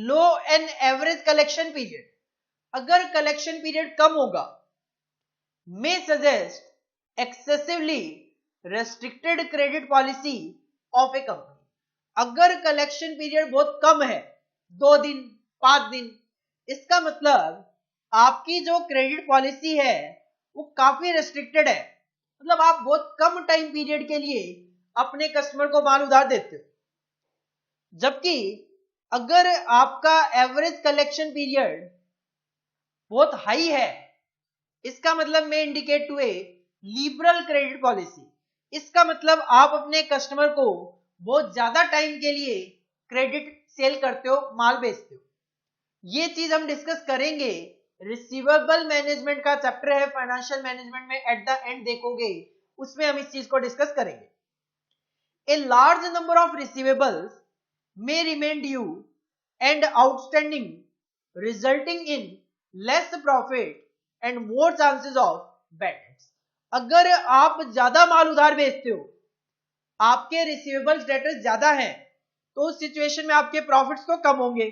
low an average collection period, अगर कलेक्शन पीरियड कम होगा, may suggest excessively restricted credit policy of a company. अगर कलेक्शन पीरियड बहुत कम है, 2 दिन, 5 दिन, इसका मतलब आपकी जो क्रेडिट पॉलिसी है वो काफी रेस्ट्रिक्टेड है। मतलब आप बहुत कम टाइम पीरियड के लिए अपने कस्टमर को माल उधार देते हो। जबकि अगर आपका एवरेज कलेक्शन पीरियड बहुत हाई है, इसका मतलब में indicate to a liberal credit policy. इसका मतलब आप अपने कस्टमर को बहुत ज्यादा टाइम के लिए क्रेडिट सेल करते हो, माल बेचते हो। ये चीज हम डिस्कस करेंगे। रिसीवेबल मैनेजमेंट का चैप्टर है फाइनेंशियल मैनेजमेंट में, एट द एंड देखोगे, उसमें हम इस चीज को डिस्कस करेंगे। A large number of receivables may remain due and outstanding, resulting in less profit and more chances of bad debts। अगर आप ज्यादा माल उधार बेचते हो, आपके रिसीवेबल स्टेटस ज्यादा है, तो उस सिचुएशन में आपके प्रॉफिट्स तो कम होंगे।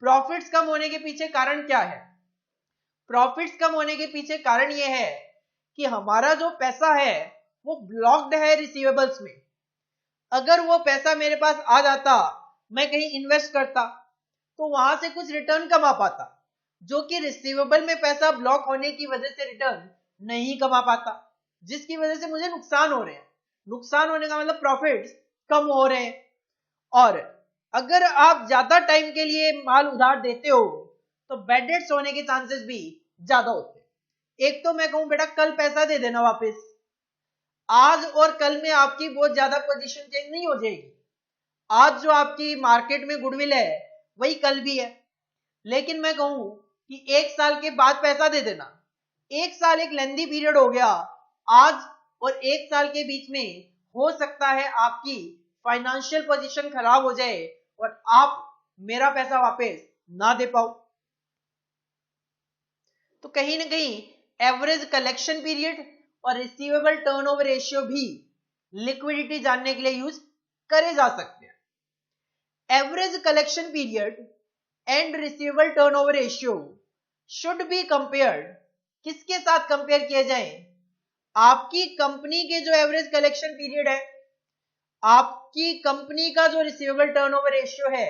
प्रॉफिट्स कम होने के पीछे कारण क्या है? प्रॉफिट्स कम होने के पीछे कारण यह है कि हमारा जो पैसा है वो ब्लॉक्ड है रिसीवेबल्स में। अगर वो पैसा मेरे पास आ जाता, मैं कहीं इन्वेस्ट करता, तो वहां से कुछ रिटर्न कमा पाता, जो कि रिसीवेबल में पैसा ब्लॉक होने की वजह से रिटर्न नहीं कमा पाता, जिसकी वजह से मुझे नुकसान हो रहे हैं। नुकसान होने का मतलब प्रॉफिट्स कम हो रहे हैं। और अगर आप ज्यादा टाइम के लिए माल उधार देते हो तो बैड डेट्स होने के चांसेस भी ज्यादा होते हैं। एक तो मैं कहूं बेटा कल पैसा दे देना वापस, आज और कल में आपकी बहुत ज्यादा पोजीशन चेंज नहीं हो जाएगी। आज जो आपकी मार्केट में गुडविल है वही कल भी है। लेकिन मैं कहूं कि 1 साल के बाद पैसा दे देना, 1 साल एक लेंदी पीरियड हो गया, आज और 1 साल के बीच में हो सकता है आपकी फाइनेंशियल पोजीशन खराब हो जाए और आप मेरा पैसा वापस ना दे पाओ। तो कहीं ना कहीं एवरेज कलेक्शन पीरियड और रिसीवेबल टर्नओवर रेशियो भी लिक्विडिटी जानने के लिए यूज करे जा सकते हैं। Average collection period and receivable turnover ratio should be compared किसके साथ कंपेयर किए जाए? आपकी कंपनी के जो एवरेज कलेक्शन पीरियड है, आपकी कंपनी का जो रिसीवेबल टर्नओवर रेशियो है,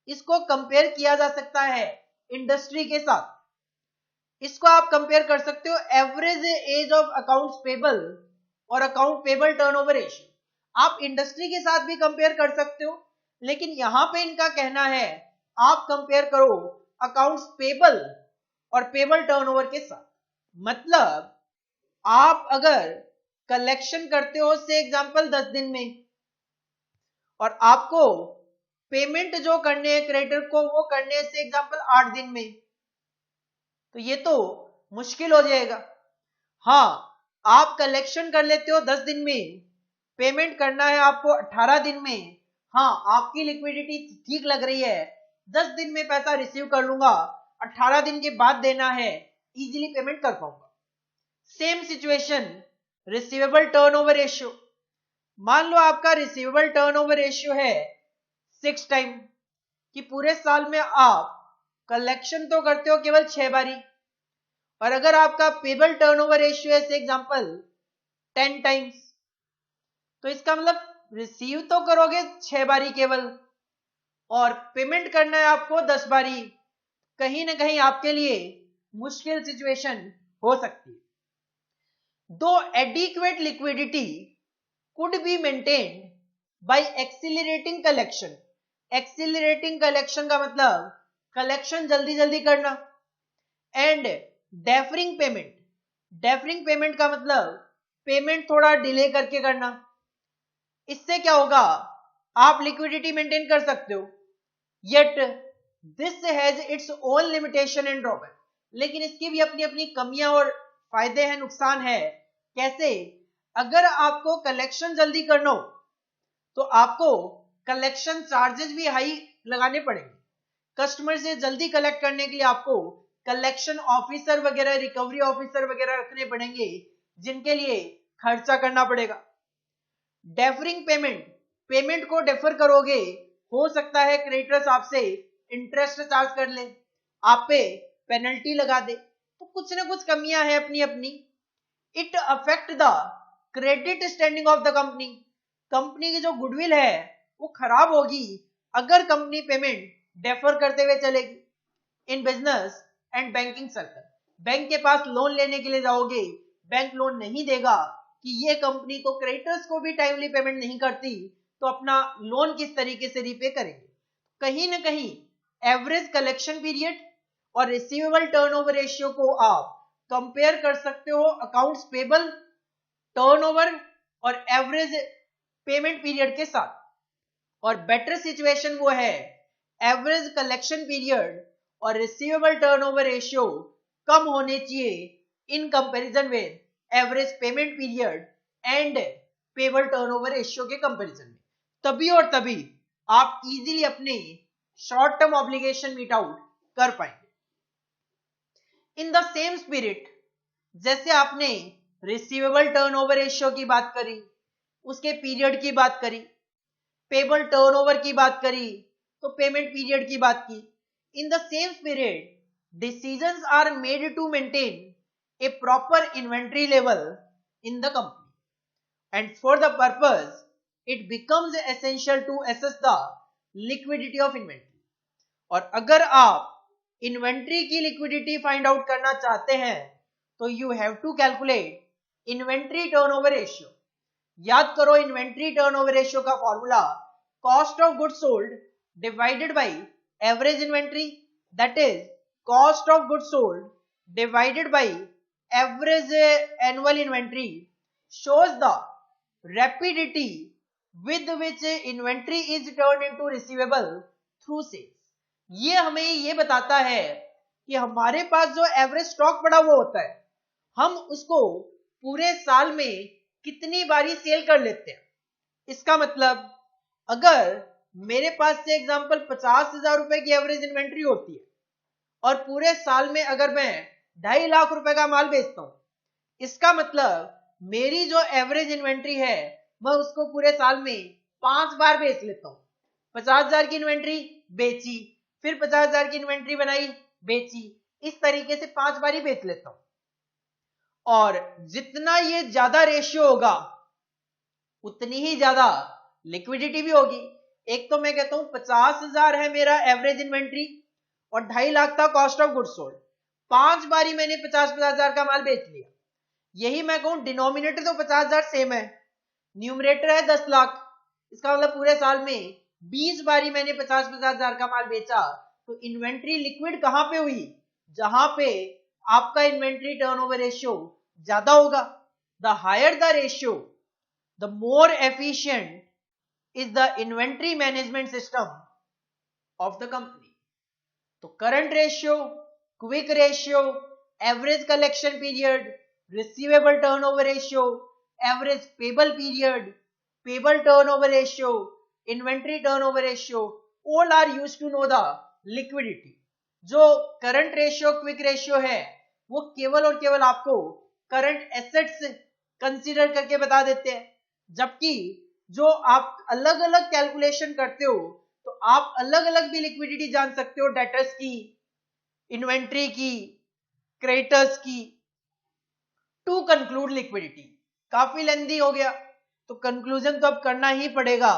इसको कंपेयर किया जा सकता है इंडस्ट्री के साथ। इसको आप कंपेयर कर सकते हो average age of accounts payable और अकाउंट पेबल टर्नओवर रेशियो। आप इंडस्ट्री के साथ भी कंपेयर कर सकते हो, लेकिन यहां पे इनका कहना है आप कंपेयर करो अकाउंट्स पेबल और पेबल टर्नओवर के साथ। मतलब आप अगर कलेक्शन करते हो से एग्जांपल 10 दिन में, और आपको पेमेंट जो करने हैं क्रेडिटर को वो करने से एग्जांपल 8 दिन में, तो ये तो मुश्किल हो जाएगा। हाँ, आप कलेक्शन कर लेते हो 10 दिन में, पेमेंट करना है आपको 18 दिन में। हाँ, आपकी लिक्विडिटी ठीक लग रही है, 10 दिन में पैसा रिसीव कर लूंगा, 18 दिन के बाद देना है, इजीली पेमेंट कर पाऊंगा। Same situation receivable turnover ratio. मान लो आपका रिसीवेबल टर्नओवर रेशियो है 6 टाइम, कि पूरे साल में आप कलेक्शन तो करते हो केवल 6 बारी, और अगर आपका पेबल टर्नओवर रेशियो है एग्जांपल 10 टाइम्स, तो इसका मतलब रिसीव तो करोगे 6 बारी केवल, और पेमेंट करना है आपको 10 बारी। कहीं ना कहीं आपके लिए मुश्किल सिचुएशन हो सकती है। दो adequate liquidity could be maintained by accelerating collection। accelerating collection का मतलब कलेक्शन जल्दी जल्दी करना, and differing payment. Differing payment का मतलब पेमेंट थोड़ा डिले करके करना। इससे क्या होगा, आप लिक्विडिटी मेंटेन कर सकते हो, yet this has its own limitation and drawback. लेकिन इसकी भी अपनी अपनी कमियां और फायदे हैं, नुकसान है। कैसे? अगर आपको कलेक्शन जल्दी करना हो तो आपको कलेक्शन चार्जेस भी हाई लगाने पड़ेंगे। कस्टमर से जल्दी कलेक्ट करने के लिए आपको कलेक्शन ऑफिसर वगैरह, रिकवरी ऑफिसर वगैरह रखने पड़ेंगे, जिनके लिए खर्चा करना पड़ेगा। डेफरिंग पेमेंट, पेमेंट को डेफर करोगे, हो सकता है क्रेडिटर्स आपसे इंटरेस्ट चार्ज कर ले, आप पे पेनल्टी लगा दे। तो कुछ ना कुछ कमियां हैं अपनी अपनी। It affect the credit standing of the company. Company की जो गुडविल है वो खराब होगी अगर कंपनी पेमेंट डेफर करते हुए चलेगी। In business and banking circle, bank के पास लोन लेने के लिए जाओगे, बैंक लोन नहीं देगा कि ये कंपनी तो क्रेडिटर्स को भी टाइमली पेमेंट नहीं करती, तो अपना लोन किस तरीके से रीपे करेंगे। कहीं ना कहीं एवरेज कलेक्शन पीरियड और रिसीवेबल टर्नओवर रेशियो को आप कंपेयर कर सकते हो अकाउंट्स पेबल टर्नओवर और एवरेज पेमेंट पीरियड के साथ। और बेटर सिचुएशन वो है एवरेज कलेक्शन पीरियड और रिसीवेबल टर्नओवर रेशियो कम होने चाहिए in comparison with average payment period and payable turnover ratio के कंपैरिजन में। तभी और तभी आप इजीली अपने short term obligation meet out कर पाएंगे। इन द सेम स्पिरिट, जैसे आपने रिसीवेबल टर्नओवर रेशियो की बात करी, उसके पीरियड की बात करी, पेबल टर्नओवर की बात करी, तो पेमेंट पीरियड की बात की। In the same spirit decisions are made to maintain a proper inventory level in the company, and for the purpose it becomes essential to assess the liquidity of inventory। और अगर आप inventory की liquidity find out करना चाहते हैं तो you have to calculate inventory turnover ratio. याद करो, इन्वेंट्री टर्नओवर रेशियो का formula cost of goods sold divided by average inventory, that is cost of goods sold divided by average annual inventory shows the rapidity with which inventory is turned into receivable through sales। ये हमें ये बताता है कि हमारे पास जो average stock पड़ा हुआ होता है, हम उसको पूरे साल में कितनी बारी सेल कर लेते हैं। इसका मतलब अगर मेरे पास से एग्जांपल 50,000 रुपए की एवरेज इन्वेंट्री होती है और पूरे साल में अगर मैं 2.5 लाख रुपए का माल बेचता हूं, इसका मतलब मेरी जो एवरेज इन्वेंट्री है मैं उसको पूरे साल में 5 बार बेच लेता हूं। 50,000 की इन्वेंट्री बेची, फिर 50,000 की इन्वेंट्री बनाई, बेची, इस तरीके से 5 बार ही बेच लेता हूं। और जितना ये ज्यादा रेशियो होगा उतनी ही ज्यादा लिक्विडिटी भी होगी। एक तो मैं कहता हूं 50,000 है मेरा एवरेज इन्वेंट्री और 2.5 लाख था कॉस्ट ऑफ गुड्स सोल्ड, 5 बारी मैंने 50,000 का माल बेच लिया। यही मैं कहूं डिनोमिनेटर तो 50,000 सेम है, न्यूमरेटर है 10 लाख, इसका मतलब पूरे साल में 20 बारी मैंने 50,000 का माल बेचा। तो इन्वेंट्री लिक्विड कहां पे हुई? जहां पे आपका इन्वेंट्री टर्नओवर रेशियो ज्यादा होगा। The higher the ratio the more efficient is the inventory management system of the company. तो current ratio, quick ratio, average collection period, receivable turnover ratio, average payable period, payable turnover ratio, inventory turnover ratio, all are used to know the liquidity. जो current ratio, quick ratio है वो केवल और केवल आपको current assets consider करके बता देते हैं, जबकि जो आप अलग अलग कैलकुलेशन करते हो तो आप अलग अलग भी लिक्विडिटी जान सकते हो, डेटर्स की, इन्वेंट्री की, क्रेडिटर्स की। टू कंक्लूड लिक्विडिटी, काफी लेंदी हो गया तो कंक्लूजन तो अब करना ही पड़ेगा।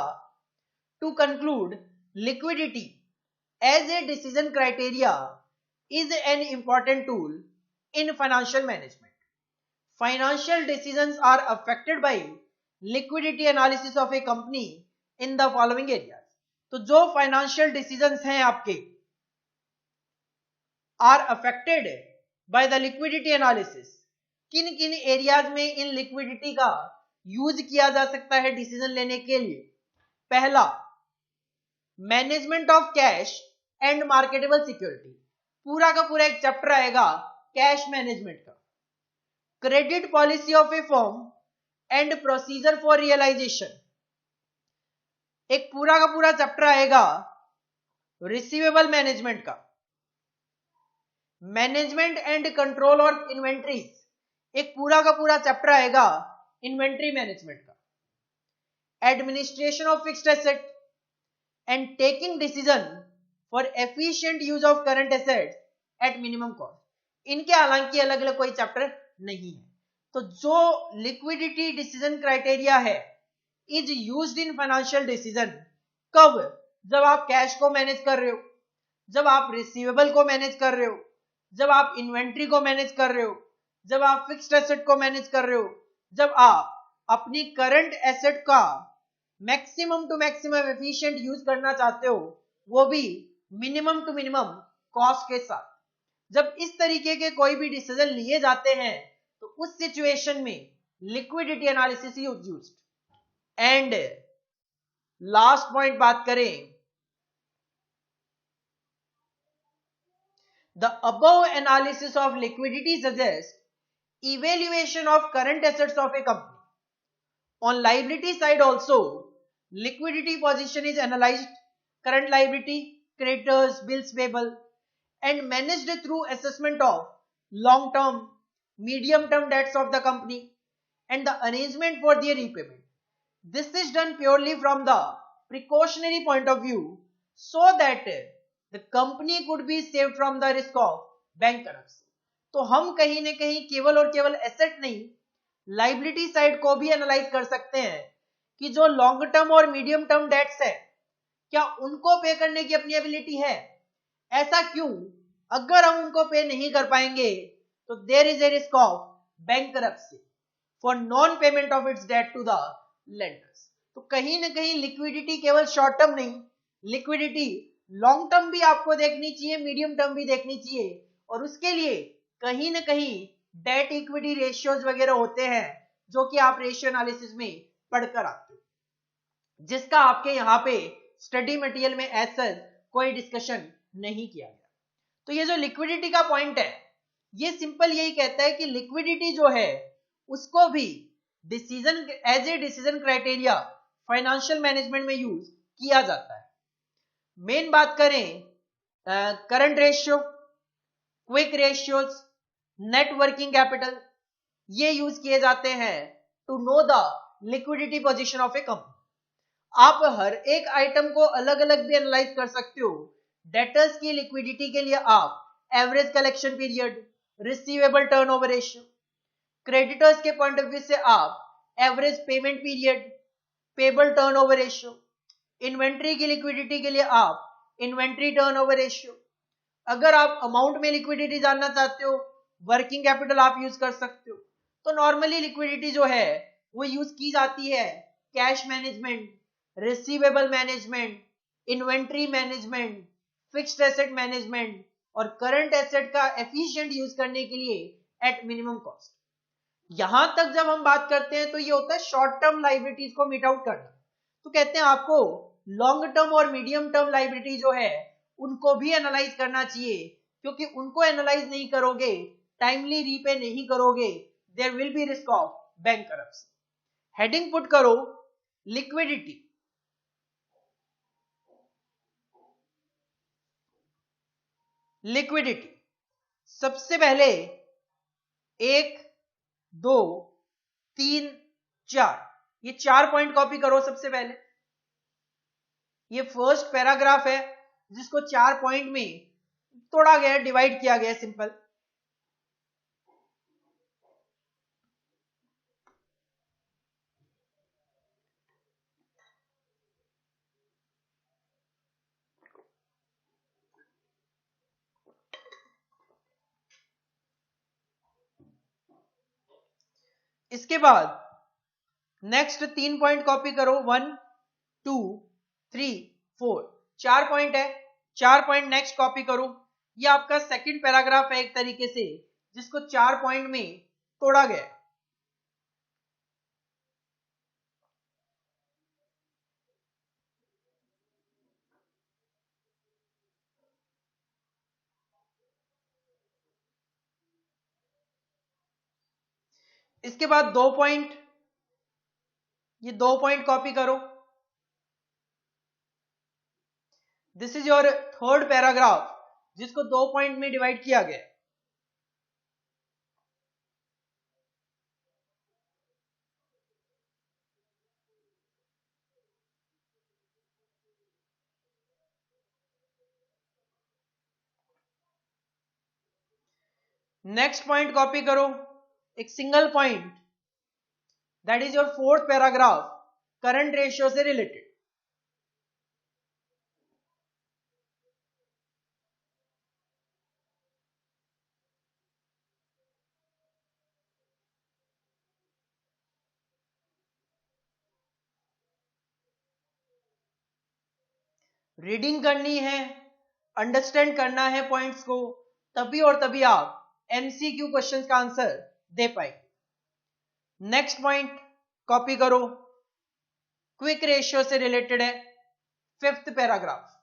To conclude liquidity as a decision criteria is an important tool in financial management. Financial decisions are affected by liquidity analysis of a company in the following areas. तो जो फाइनेंशियल डिसीजंस हैं आपके are affected by the liquidity analysis, किन किन areas में इन liquidity का use किया जा सकता है डिसीजन लेने के लिए? पहला, management of cash and marketable security, पूरा का पूरा एक चैप्टर आएगा कैश मैनेजमेंट का। Credit policy of a firm and procedure for realization, एक पूरा का पूरा चैप्टर आएगा रिसीवेबल मैनेजमेंट का। Management and control of inventories, एक पूरा का पूरा चैप्टर आएगा इन्वेंट्री मैनेजमेंट का। Administration of fixed asset and taking decision for efficient use of current assets at minimum cost, इनके हालांकि अलग अलग कोई चैप्टर नहीं है। तो जो लिक्विडिटी डिसीजन क्राइटेरिया है is used in financial decision, कब? जब आप कैश को मैनेज कर रहे हो, जब आप रिसीवेबल को मैनेज कर रहे हो, जब आप इन्वेंट्री को मैनेज कर रहे हो, जब आप फिक्स्ड एसेट को मैनेज कर रहे हो, जब आप अपनी करंट एसेट का maximum to maximum efficient use करना चाहते हो, वो भी मिनिमम टू मिनिमम कॉस्ट के साथ। जब इस तरीके के कोई भी डिसीजन लिए जाते हैं तो उस सिचुएशन में liquidity analysis used. And last point बात करें, the above analysis of liquidity suggests evaluation of current assets of a company. On liability side also, liquidity position is analyzed, current liability, creditors, bills payable, and managed through assessment of long-term, medium-term debts of the company and the arrangement for their repayment. This is done purely from the precautionary point of view so that the company could be saved from the risk of bankruptcy. तो हम कहीं न कहीं केवल और केवल asset नहीं, liability side को भी एनालाइज कर सकते हैं कि जो लॉन्ग टर्म और मीडियम टर्म डेट्स है क्या उनको पे करने की अपनी एबिलिटी है। ऐसा क्यों? अगर हम उनको पे नहीं कर पाएंगे तो there is a risk of bankruptcy for non payment of its debt to the lenders. तो कहीं ना कहीं लिक्विडिटी केवल शॉर्ट टर्म नहीं, लिक्विडिटी लॉन्ग टर्म भी आपको देखनी चाहिए, मीडियम टर्म भी देखनी चाहिए, और उसके लिए कहीं ना कहीं डेट इक्विटी रेशियोज वगैरह होते हैं जो कि आप रेशियो एनालिसिस में पढ़कर आते हो, जिसका आपके यहाँ पे स्टडी मटेरियल में ऐसा कोई डिस्कशन नहीं किया गया। तो ये जो लिक्विडिटी का पॉइंट है ये सिंपल यही कहता है कि लिक्विडिटी जो है उसको भी decision as a decision criteria financial management में यूज किया जाता है। मेन बात करें current ratio, quick ratios, net working capital, ये यूज किए जाते हैं to know the liquidity position of a company. आप हर एक आइटम को अलग अलग भी एनालाइज कर सकते हो। डेटर्स की लिक्विडिटी के लिए आप average collection period, receivable turnover ratio, creditors के पॉइंट ऑफ व्यू से आप average payment period, payable turnover ratio, inventory की लिक्विडिटी के लिए आप इन्वेंट्री टर्नओवर रेशियो, अगर आप अमाउंट में लिक्विडिटी जानना चाहते हो वर्किंग कैपिटल आप यूज कर सकते हो। तो नॉर्मली लिक्विडिटी जो है वो यूज की जाती है cash management, receivable management, inventory management, fixed asset management और करंट एसेट का एफिशिएंट यूज करने के लिए एट मिनिमम कॉस्ट। यहां तक जब हम बात करते हैं तो ये होता है शॉर्ट टर्म लाइबिलिटीज को मीट आउट करना। तो कहते हैं आपको लॉन्ग टर्म और मीडियम टर्म लाइबिलिटी जो है उनको भी एनालाइज करना चाहिए, क्योंकि उनको एनालाइज नहीं करोगे, टाइमली रीपे नहीं करोगे, there will be risk of bankruptcy. Heading put करो लिक्विडिटी। लिक्विडिटी सबसे पहले 1, 2, 3, 4 ये 4 पॉइंट कॉपी करो। सबसे पहले ये फर्स्ट पैराग्राफ है जिसको 4 पॉइंट में तोड़ा गया है, डिवाइड किया गया है सिंपल। इसके बाद नेक्स्ट 3 पॉइंट कॉपी करो। 1, 2, 3, 4 4 पॉइंट है, 4 पॉइंट नेक्स्ट कॉपी करो। ये आपका सेकंड पैराग्राफ है एक तरीके से जिसको 4 पॉइंट में तोड़ा गया है। इसके बाद 2 पॉइंट, ये 2 पॉइंट कॉपी करो। This is your third paragraph जिसको 2 पॉइंट में डिवाइड किया गया। नेक्स्ट पॉइंट कॉपी करो, एक single point, that is your fourth paragraph, current ratio से रिलेटेड। रीडिंग करनी है, अंडरस्टैंड करना है पॉइंट्स को, तभी और तभी आप एमसीक्यू क्वेश्चंस का आंसर दे पाए। नेक्स्ट पॉइंट कॉपी करो, क्विक रेशियो से रिलेटेड है, fifth paragraph.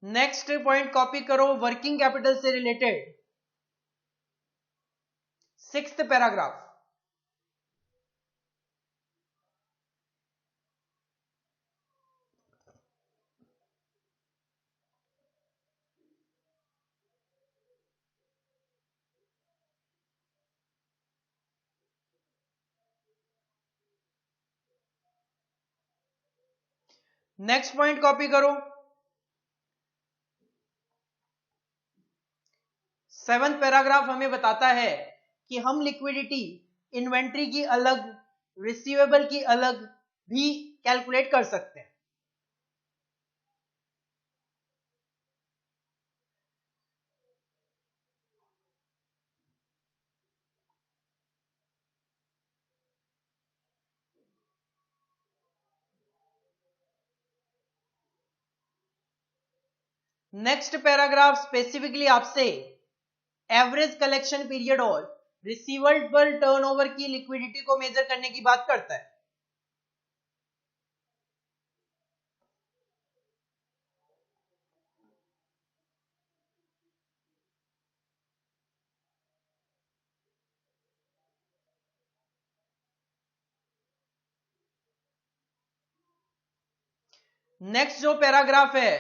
Next point copy करो, वर्किंग कैपिटल से related, sixth paragraph. Next point copy करो, सेवंथ पैराग्राफ हमें बताता है कि हम लिक्विडिटी इन्वेंट्री की अलग, रिसीवेबल की अलग भी कैलकुलेट कर सकते हैं। नेक्स्ट पैराग्राफ स्पेसिफिकली आपसे एवरेज कलेक्शन पीरियड और रिसीवेबल टर्नओवर की लिक्विडिटी को मेजर करने की बात करता है। नेक्स्ट जो पैराग्राफ है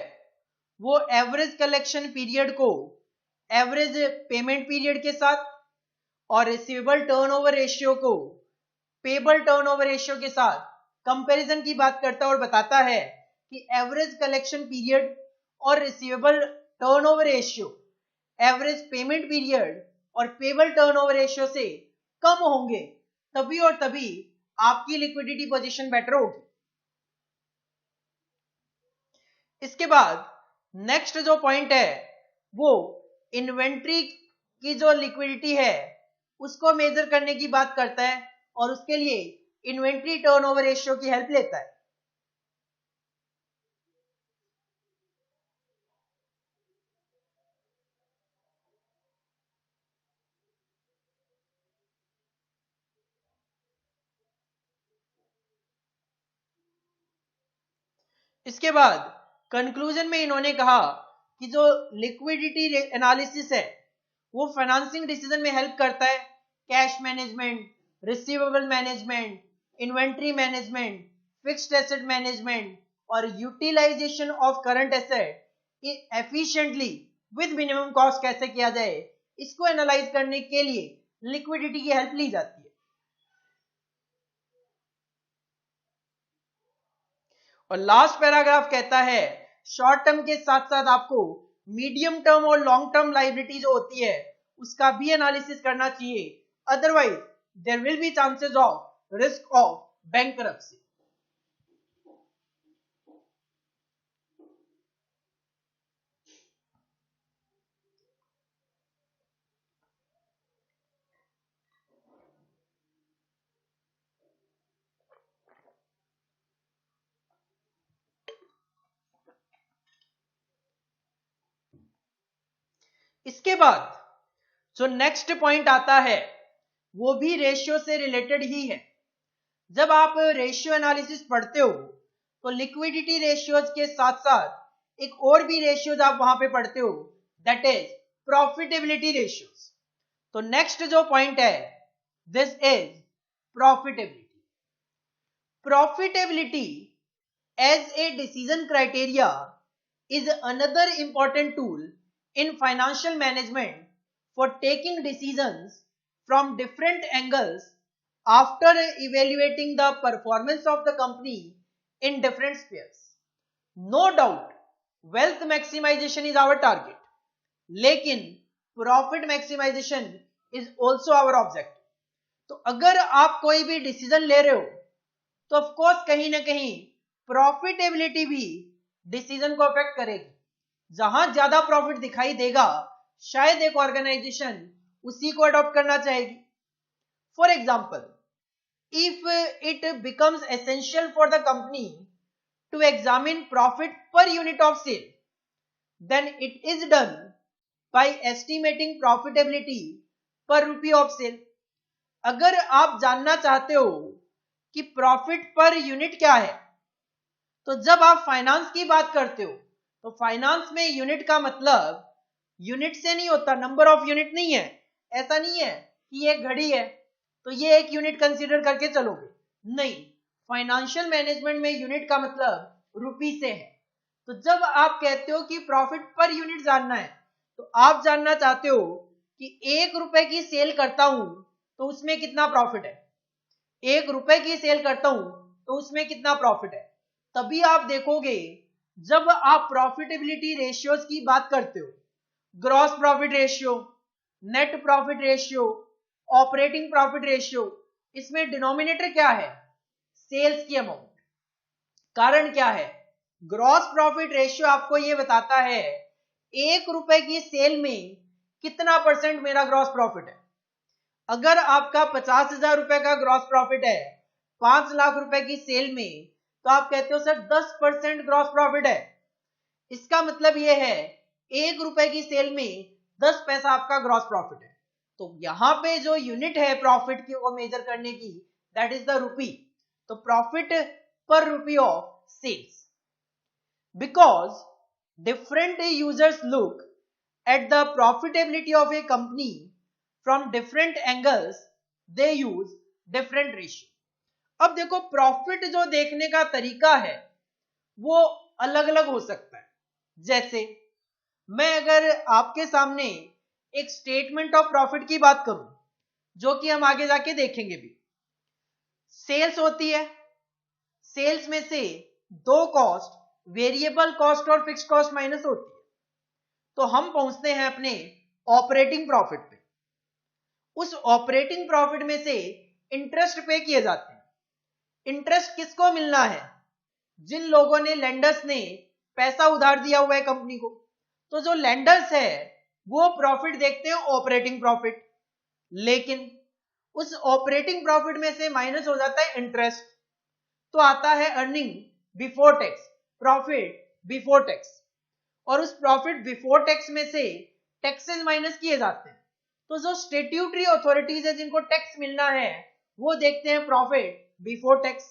वो एवरेज कलेक्शन पीरियड को एवरेज पेमेंट पीरियड के साथ और रिसीवेबल टर्नओवर रेशियो को पेबल टर्नओवर रेशियो के साथ कंपैरिजन की बात करता है और बताता है कि एवरेज कलेक्शन पीरियड और receivable turnover ratio average payment period और पेबल टर्नओवर रेशियो से कम होंगे तभी और तभी आपकी लिक्विडिटी पोजीशन बेटर होगी। इसके बाद नेक्स्ट जो पॉइंट है वो इन्वेंट्री की जो लिक्विडिटी है उसको मेजर करने की बात करता है और उसके लिए इन्वेंट्री टर्नओवर रेशियो की हेल्प लेता है। इसके बाद कंक्लूजन में इन्होंने कहा कि जो लिक्विडिटी एनालिसिस है वो फाइनेंसिंग डिसीजन में हेल्प करता है, cash management, receivable management, inventory management, fixed asset management और utilization of current asset efficiently with minimum cost कैसे किया जाए, इसको एनालाइज करने के लिए लिक्विडिटी की हेल्प ली जाती है। और लास्ट पैराग्राफ कहता है शॉर्ट टर्म के साथ साथ आपको मीडियम टर्म और लॉन्ग टर्म लायबिलिटी जो होती है उसका भी एनालिसिस करना चाहिए, otherwise there will be chances of risk of bankruptcy. इसके बाद जो नेक्स्ट पॉइंट आता है वो भी रेशियो से रिलेटेड ही है। जब आप रेशियो एनालिसिस पढ़ते हो तो लिक्विडिटी रेशियोज के साथ साथ एक और भी रेशियोज आप वहां पे पढ़ते हो, दैट इज प्रॉफिटेबिलिटी रेशियोज। तो नेक्स्ट जो पॉइंट है this is profitability. Profitability as a decision criteria is another important tool in financial management for taking decisions from different angles after evaluating the performance of the company in different spheres. No doubt, wealth maximization is our target, लेकिन profit maximization is also our objective. तो अगर आप कोई भी decision ले रहे हो तो ऑफ कोर्स कहीं ना कहीं प्रॉफिटेबिलिटी भी डिसीजन को अफेक्ट करेगी। जहां ज्यादा प्रॉफिट दिखाई देगा शायद एक ऑर्गेनाइजेशन उसी को अडॉप्ट करना चाहेगी। For example, if it becomes essential for the company to examine profit per unit of sale, then it is done by estimating profitability per rupee of cell. अगर आप जानना चाहते हो कि प्रॉफिट पर यूनिट क्या है, तो जब आप फाइनेंस की बात करते हो तो फाइनेंस में यूनिट का मतलब यूनिट से नहीं होता, नंबर ऑफ यूनिट नहीं है। ऐसा नहीं है कि ये घड़ी है तो ये एक यूनिट कंसीडर करके चलोगे, नहीं। फाइनेंशियल मैनेजमेंट में यूनिट का मतलब रुपी से है। तो जब आप कहते हो कि प्रॉफिट पर यूनिट जानना है तो आप जानना चाहते हो कि 1 रुपए की सेल करता हूं तो उसमें कितना प्रॉफिट है, 1 रुपए की सेल करता हूं तो उसमें कितना प्रॉफिट है। तभी आप देखोगे जब आप प्रॉफिटेबिलिटी रेशियोज की बात करते हो, gross profit ratio, net profit ratio, operating profit ratio, इसमें डिनोमिनेटर क्या है, सेल्स की अमाउंट। कारण क्या है, ग्रॉस प्रॉफिट रेशियो आपको यह बताता है 1 रुपए की सेल में कितना परसेंट मेरा ग्रॉस प्रॉफिट है। अगर आपका 50,000 रुपए का ग्रॉस प्रॉफिट है 5 लाख रुपए की सेल में, तो आप कहते हो सर 10% ग्रॉस प्रॉफिट है। इसका मतलब यह है 1 रुपए की सेल में 10 पैसा आपका ग्रॉस प्रॉफिट है। तो यहां पे जो यूनिट है प्रॉफिट की वो मेजर करने की, दैट इज द रुपी। तो profit per rupee of sales, because different users look at the profitability of a company from different angles, they use different ratio. अब देखो प्रॉफिट जो देखने का तरीका है वो अलग अलग हो सकता है। जैसे मैं अगर आपके सामने एक स्टेटमेंट ऑफ प्रॉफिट की बात करूं, जो कि हम आगे जाके देखेंगे भी, सेल्स होती है, सेल्स में से दो कॉस्ट, वेरिएबल कॉस्ट और फिक्स्ड कॉस्ट माइनस होती है, तो हम पहुंचते हैं अपने ऑपरेटिंग प्रॉफिट पे। उस ऑपरेटिंग प्रॉफिट में से इंटरेस्ट पे किए जाते हैं। इंटरेस्ट किसको मिलना है? जिन लोगों ने, लेंडर्स ने पैसा उधार दिया हुआ है कंपनी को, तो जो लेंडर्स है वो प्रॉफिट देखते हैं ऑपरेटिंग प्रॉफिट, लेकिन उस ऑपरेटिंग प्रॉफिट में से माइनस हो जाता है इंटरेस्ट, तो आता है earning before tax, profit before tax, और उस प्रॉफिट बिफोर टैक्स में से टैक्सेस माइनस किए जाते हैं। तो जो स्टैट्यूटरी अथॉरिटीज है जिनको टैक्स मिलना है, वो देखते हैं प्रॉफिट बिफोर टैक्स।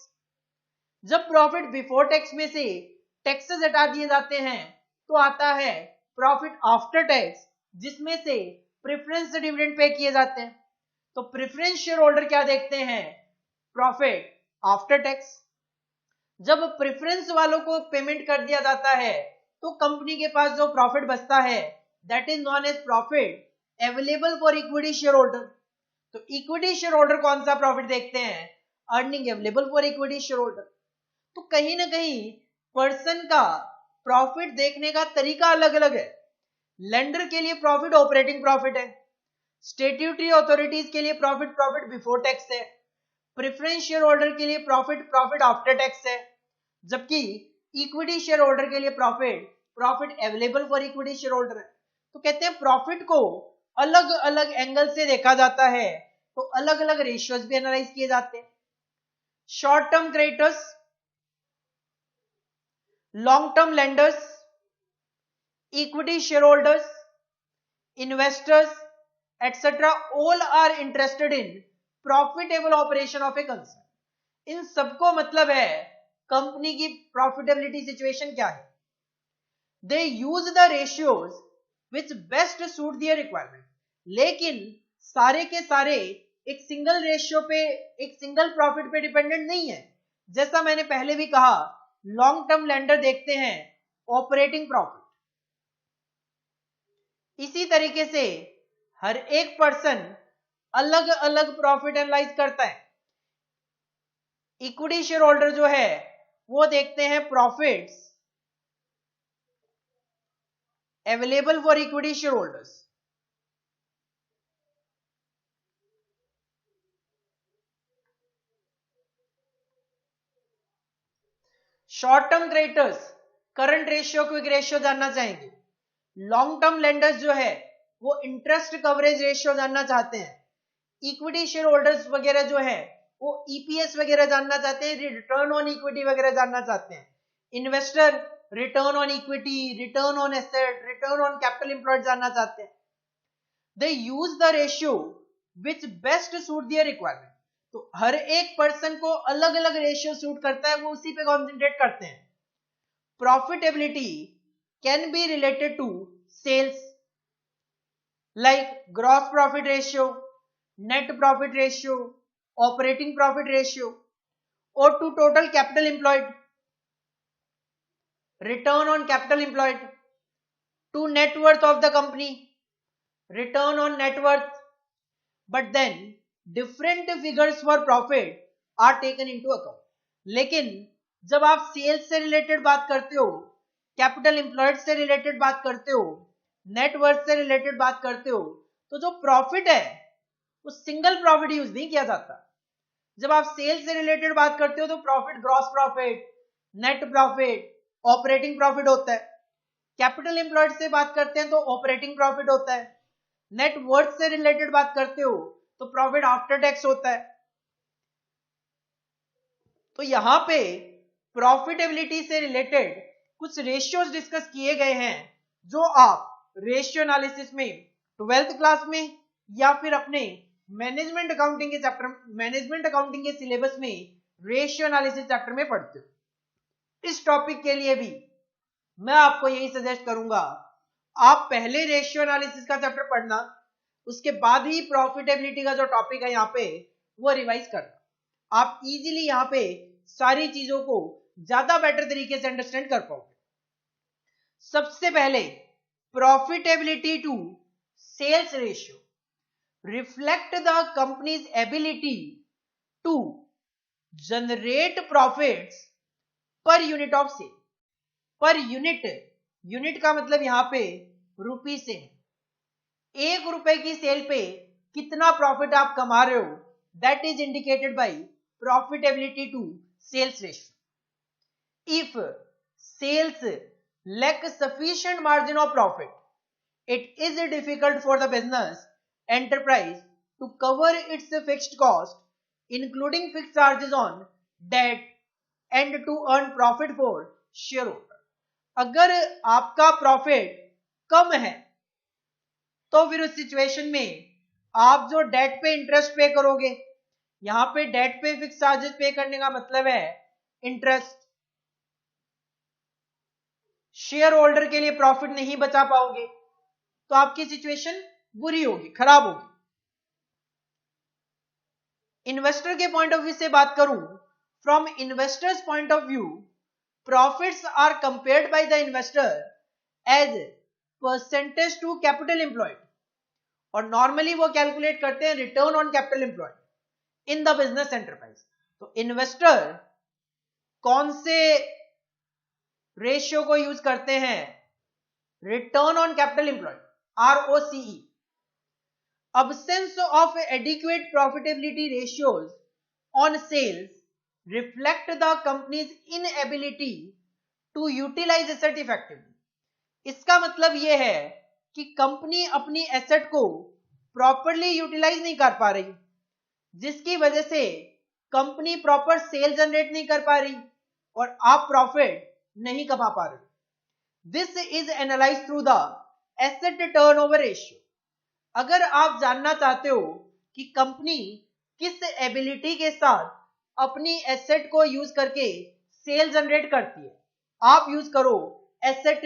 जब प्रॉफिट बिफोर टैक्स में से टैक्सेस हटा दिए जाते हैं, तो आता है प्रॉफिट आफ्टर टैक्स, जिसमें से प्रेफरेंस डिविडेंड पे किए जाते हैं। तो प्रेफरेंस शेयर होल्डर क्या देखते हैं? Profit after tax. जब प्रेफरेंस वालों को पेमेंट कर दिया जाता है, तो कंपनी के पास जो प्रॉफिट बचता है, that is known as profit available for equity share holder. तो इक्विटी शेयर होल्डर कौन सा प्रॉफिट देखते हैं? Earning available for equity share holder. तो कहीं ना कहीं पर्सन का प्रॉफिट देखने का तरीका अलग अलग है। लेंडर के लिए प्रॉफिट ऑपरेटिंग प्रॉफिट है, स्टैट्यूटरी अथॉरिटीज के लिए प्रॉफिट प्रॉफिट बिफोर टैक्स है, प्रेफरेंस शेयर होल्डर के लिए प्रॉफिट प्रॉफिट आफ्टर टैक्स है, जबकि इक्विटी शेयर होल्डर के लिए profit profit available for equity share holder है। तो कहते हैं प्रॉफिट को अलग अलग एंगल से देखा जाता है, तो अलग अलग रेशियोज भी एनालाइज किए जाते हैं। Short term creditors, long term lenders, equity share holders, investors etcetera, all are interested in profitable operation of a concern. इन सबको मतलब है कंपनी की प्रॉफिटेबिलिटी सिचुएशन क्या है। They use the ratios which best suit their requirement. लेकिन सारे के सारे एक सिंगल रेशियो पे, एक सिंगल प्रॉफिट पे डिपेंडेंट नहीं है। जैसा मैंने पहले भी कहा, लॉन्ग टर्म लेंडर देखते हैं ऑपरेटिंग प्रॉफिट। इसी तरीके से हर एक पर्सन अलग अलग प्रॉफिट एनालाइज करता है। इक्विटी शेयर होल्डर जो है वो देखते हैं profits available for equity share holders. Short term creditors current ratio, quick ratio जानना चाहेंगे। लॉन्ग टर्म लेंडर्स जो है वो इंटरेस्ट कवरेज रेशियो जानना चाहते हैं। इक्विटी शेयर होल्डर्स वगैरह जो है वो ईपीएस वगैरह जानना चाहते हैं, रिटर्न ऑन इक्विटी वगैरह जानना चाहते हैं। Investor return on equity, return on asset, return on capital employed जानना चाहते हैं। They use the ratio which best suit their requirement. तो हर एक पर्सन को अलग अलग रेशियो सूट करता है, वो उसी पे कॉन्सेंट्रेट करते हैं। Profitability can be related to sales, like gross profit ratio, net profit ratio, operating profit ratio, और to total capital employed, return on capital employed, to net worth of the company, return on net worth. But then different figures for profit are taken into account. लेकिन जब आप sales से related बात करते हो, capital employed से related बात करते हो, नेट वर्थ से रिलेटेड बात करते हो, तो जो प्रॉफिट है वो सिंगल प्रॉफिट यूज नहीं किया जाता। जब आप सेल्स से रिलेटेड बात करते हो तो profit gross profit, net profit, operating profit होता है। कैपिटल एम्प्लॉयड से बात करते हैं तो ऑपरेटिंग प्रॉफिट होता है। नेट वर्थ से रिलेटेड बात करते हो तो प्रॉफिट आफ्टर टैक्स होता है। तो यहां पे प्रॉफिटेबिलिटी से रिलेटेड कुछ रेशियोज डिस्कस किए गए हैं, जो आप रेशियो एनालिसिस में 12th क्लास में या फिर अपने मैनेजमेंट अकाउंटिंग के चैप्टर, मैनेजमेंट अकाउंटिंग के सिलेबस में रेशियो एनालिसिस चैप्टर में पढ़ते हो। इस टॉपिक के लिए भी मैं आपको यही सजेस्ट करूंगा, आप पहले रेशियो एनालिसिस का चैप्टर पढ़ना, उसके बाद ही प्रॉफिटेबिलिटी का जो टॉपिक है यहाँ पे वो रिवाइज करना। आप इजीली यहाँ पे सारी चीजों को ज्यादा बेटर तरीके से अंडरस्टैंड कर पाओगे। सबसे पहले profitability to sales ratio reflect the company's ability to generate profits per unit of sale. Per unit, unit का मतलब यहां पे रुपी से है। 1 रुपए की सेल पे कितना प्रॉफिट आप कमा रहे हो, that is indicated by profitability to sales ratio. If sales lack sufficient margin of profit, it is difficult for the business enterprise to cover its fixed cost, including fixed charges on debt, and to earn profit for shareholder। अगर आपका profit कम है तो फिर उस situation में आप जो date पे इंटरेस्ट पे करोगे, यहां पे डेट पे फिक्स चार्जेस पे करने का मतलब है इंटरेस्ट, शेयर होल्डर के लिए प्रॉफिट नहीं बचा पाओगे तो आपकी सिचुएशन बुरी होगी, खराब होगी। इन्वेस्टर के पॉइंट ऑफ व्यू से बात करूं, from investors point of view profits are compared by the investor as percentage to capital employed, और नॉर्मली वो कैलकुलेट करते हैं return on capital employed in the business enterprise. तो इन्वेस्टर कौन से रेशियो को यूज करते हैं, return on capital employed, ROCE। Absence of adequate profitability ratios on sales reflect the company's inability to utilize asset effectively। इसका मतलब यह है कि कंपनी अपनी एसेट को प्रॉपरली यूटिलाइज नहीं कर पा रही, जिसकी वजह से कंपनी प्रॉपर सेल जनरेट नहीं कर पा रही और आप प्रॉफिट नहीं कमा पा रहे। This is analyse through the asset turnover ratio. अगर आप जानना चाहते हो कि कंपनी किस एबिलिटी के साथ अपनी एसेट को यूज करके सेल जनरेट करती है, आप यूज करो एसेट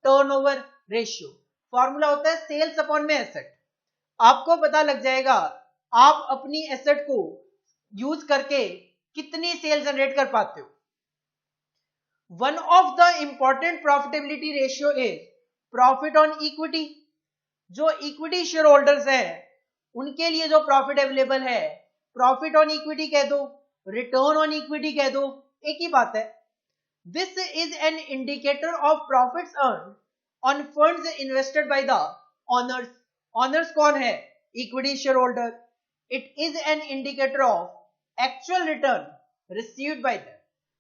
टर्नओवर रेशियो। फॉर्मूला होता है सेल्स अपॉन में एसेट। आपको पता लग जाएगा आप अपनी एसेट को यूज करके कितनी सेल जनरेट कर पाते हो। One of the important profitability ratio is profit on equity. जो इक्विटी शेयर होल्डर्स है उनके लिए जो प्रॉफिट अवेलेबल है, प्रॉफिट ऑन इक्विटी कह दो, रिटर्न ऑन इक्विटी कह दो, एक ही बात है। This is an indicator of profits earn on funds invested by the owners. Owners कौन है, equity share holder. It is an indicator of actual return received by the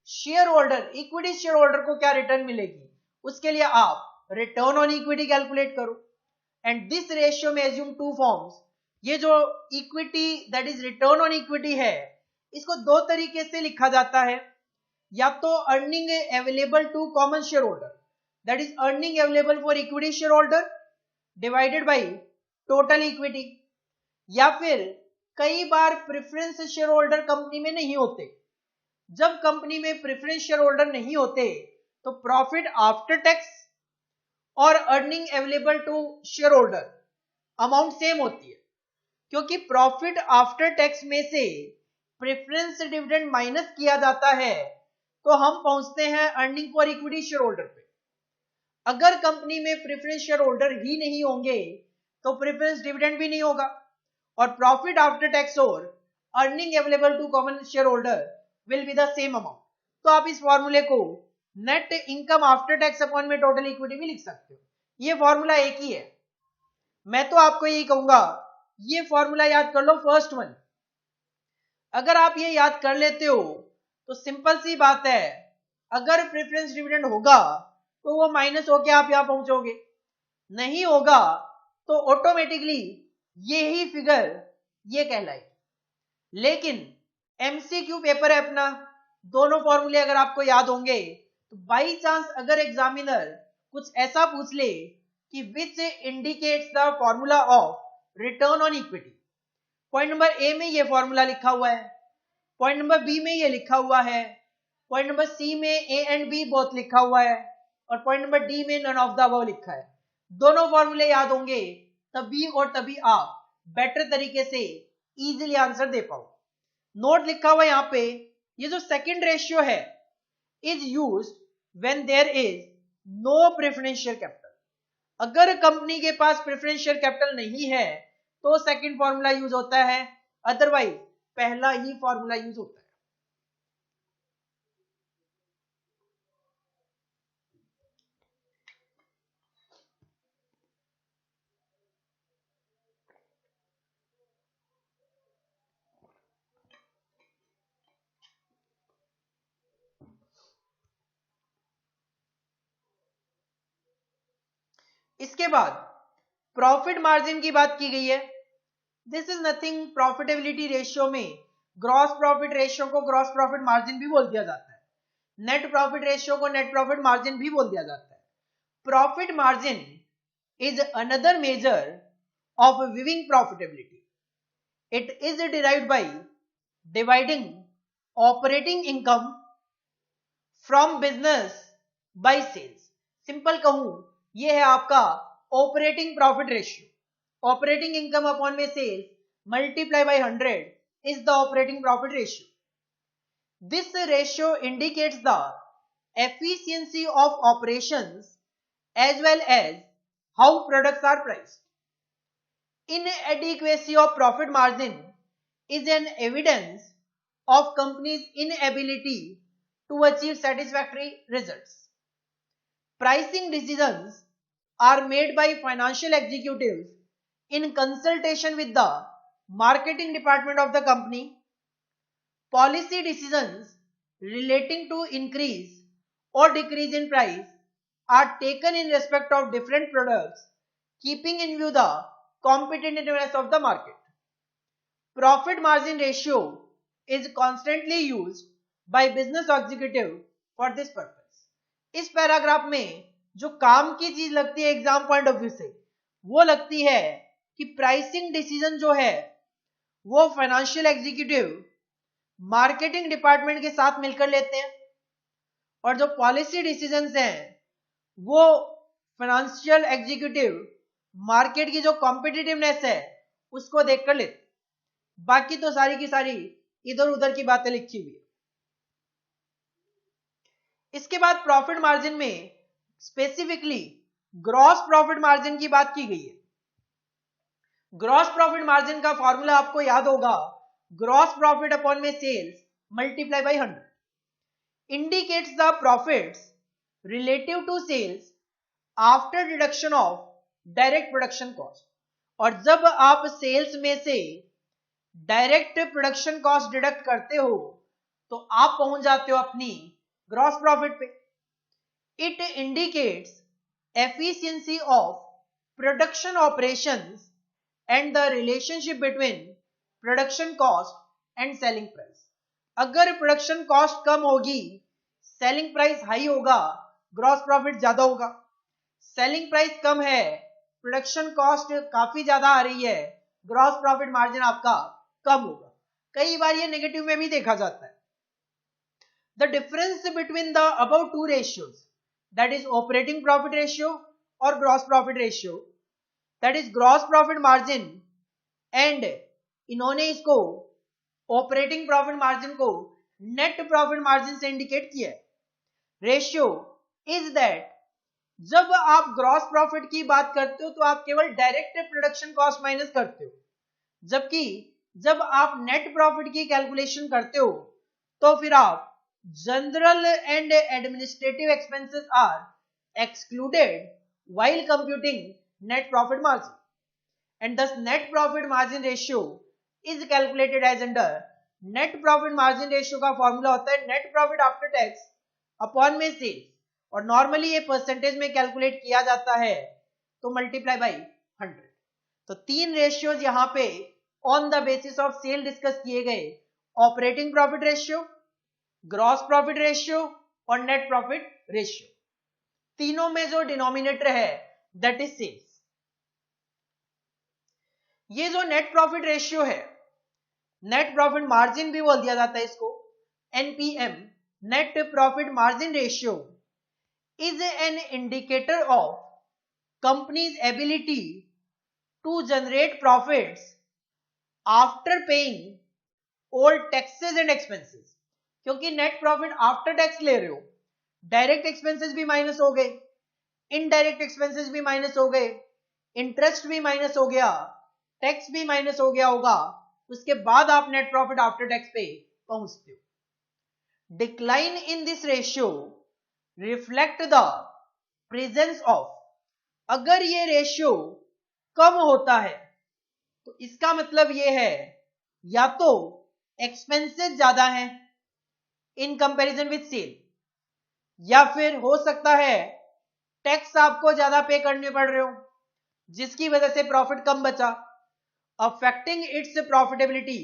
share holder. Equity share holder को क्या return मिलेगी, उसके लिए आप return on equity calculate करो। And this ratio में एज्यूम टू फॉर्म्स। ये जो equity that is return on equity है, इसको दो तरीके से लिखा जाता है, या तो earning available to common share holder, that is earning available for equity share holder divided by total equity, या फिर कई बार प्रेफरेंस शेयर होल्डर कंपनी में नहीं होते। जब कंपनी में प्रेफरेंस शेयर होल्डर नहीं होते तो प्रॉफिट आफ्टर टैक्स और earning available to share holder amount same होती है, क्योंकि प्रॉफिट आफ्टर टैक्स में से प्रेफरेंस डिविडेंड माइनस किया जाता है तो हम पहुंचते हैं earning for equity share holder पे। अगर कंपनी में प्रेफरेंस शेयर होल्डर ही नहीं होंगे तो प्रेफरेंस डिविडेंड भी नहीं होगा और प्रॉफिट आफ्टर टैक्स और earning available to common share holder will be the same amount. तो आप इस फॉर्मूले को net income after tax upon में टोटल इक्विटी भी लिख सकते हो। ये फॉर्मूला एक ही है। मैं तो आपको यही कहूंगा, ये फॉर्मूला याद कर लो, फर्स्ट वन। अगर आप ये याद कर लेते हो तो सिंपल सी बात है, अगर प्रेफरेंस डिविडेंड होगा तो वो माइनस होके आप यहां पहुंचोगे, नहीं होगा तो ऑटोमेटिकली ये ही फिगर ये कहलाएगी। लेकिन एमसीक्यू पेपर है अपना, दोनों फॉर्मूले अगर आपको याद होंगे तो बाई चांस अगर एग्जामिनर कुछ ऐसा पूछ ले कि which indicates the formula of return on equity, point number A में ये फॉर्मूला लिखा हुआ है, पॉइंट नंबर बी में ये लिखा हुआ है, पॉइंट नंबर सी में ए एंड बी बोथ लिखा हुआ है और पॉइंट नंबर डी में नन ऑफ द अबव लिखा है। दोनों फॉर्मूले याद होंगे तभी और तभी आप बेटर तरीके से इजीली आंसर दे पाओ। नोट लिखा हुआ यहाँ पे, ये जो सेकंड रेशियो है is used when there is no preferential capital. अगर कंपनी के पास प्रेफरेंशियल कैपिटल नहीं है तो सेकंड फॉर्मूला यूज होता है, अदरवाइज पहला ही फॉर्मूला यूज होता है। इसके बाद प्रॉफिट मार्जिन की बात की गई है। This is nothing, profitability ratio में ग्रॉस प्रॉफिट रेशियो को ग्रॉस प्रॉफिट मार्जिन भी बोल दिया जाता है, नेट प्रॉफिट रेशियो को नेट प्रॉफिट मार्जिन भी बोल दिया जाता है। Profit margin is another measure of viewing profitability. It is derived by dividing operating income from business by sales. Simple कहूं, ये है आपका operating profit ratio. Operating income upon में sales multiply by 100 is the operating profit ratio. This ratio indicates the efficiency of operations as well as how products are priced. Inadequacy of profit margin is an evidence of company's inability to achieve satisfactory results. Pricing decisions are made by financial executives in consultation with the marketing department of the company. Policy decisions relating to increase or decrease in price are taken in respect of different products, keeping in view the competitiveness of the market. Profit margin ratio is constantly used by business executive for this purpose. इस paragraph में जो काम की चीज लगती है exam point of view से, वो लगती है कि प्राइसिंग डिसीजन जो है वो फाइनेंशियल एग्जीक्यूटिव मार्केटिंग डिपार्टमेंट के साथ मिलकर लेते हैं, और जो पॉलिसी डिसीजंस हैं वो फाइनेंशियल एग्जीक्यूटिव मार्केट की जो कॉम्पिटिटिवनेस है उसको देखकर लेते। बाकी तो सारी की सारी इधर उधर की बातें लिखी हुई है। इसके बाद प्रॉफिट मार्जिन में स्पेसिफिकली ग्रॉस प्रॉफिट मार्जिन की बात की गई है। ग्रॉस प्रॉफिट मार्जिन का फॉर्मूला आपको याद होगा, ग्रॉस प्रॉफिट अपॉन में sales multiply by 100 indicates the profits relative to sales after deduction of direct production cost. और जब आप सेल्स में से डायरेक्ट प्रोडक्शन कॉस्ट डिडक्ट करते हो तो आप पहुंच जाते हो अपनी ग्रॉस प्रॉफिट पे। It indicates efficiency of production operations and the relationship between production cost and selling price. अगर प्रोडक्शन कॉस्ट कम होगी, सेलिंग प्राइस हाई होगा, ग्रॉस प्रॉफिट ज्यादा होगा। सेलिंग प्राइस कम है, प्रोडक्शन कॉस्ट काफी ज्यादा आ रही है, ग्रॉस प्रॉफिट मार्जिन आपका कम होगा। कई बार ये नेगेटिव में भी देखा जाता है। The difference between the above two ratios, that is operating profit ratio और gross profit ratio, that is gross profit margin, and इन्होंने इसको ऑपरेटिंग प्रॉफिट मार्जिन को नेट प्रॉफिट मार्जिन से इंडिकेट किया है। रेशियो इज दैट जब आप gross profit की बात करते हो तो आप केवल डायरेक्ट प्रोडक्शन कॉस्ट माइनस करते हो, जबकि जब आप नेट प्रॉफिट की कैलकुलेशन करते हो तो फिर आप general and administrative expenses are excluded while computing net profit margin, and thus net profit margin ratio is calculated as under net profit margin ratio का फॉर्मूला होता है net profit after tax upon में sales, और normally ये percentage में calculate किया जाता है तो मल्टीप्लाई बाय 100। तो तीन रेशियोज यहां पे on the basis of sale discuss किए गए, operating profit ratio, gross profit ratio और नेट प्रॉफिट रेशियो। तीनों में जो डिनोमिनेटर है दैट इज सेल्स। ये जो नेट प्रॉफिट रेशियो है, नेट प्रॉफिट मार्जिन भी बोल दिया जाता है इसको, NPM, net profit margin ratio, is an indicator of company's ability to generate profits after paying all taxes and expenses. क्योंकि नेट प्रॉफिट आफ्टर टैक्स ले रहे हो, डायरेक्ट एक्सपेंसेस भी माइनस हो गए, इनडायरेक्ट एक्सपेंसेस भी माइनस हो गए, इंटरेस्ट भी माइनस हो गया, टैक्स भी माइनस हो गया होगा, उसके बाद आप नेट प्रॉफिट आफ्टर टैक्स पे पहुंचते हो। Decline in this ratio reflect the presence of, अगर ये रेशियो कम होता है तो इसका मतलब ये है या तो एक्सपेंसेस ज्यादा हैं इन कंपैरिजन विद सेल, या फिर हो सकता है टैक्स आपको ज्यादा पे करने पड़ रहे हो जिसकी वजह से प्रॉफिट कम बचा, अफेक्टिंग इट्स प्रॉफिटेबिलिटी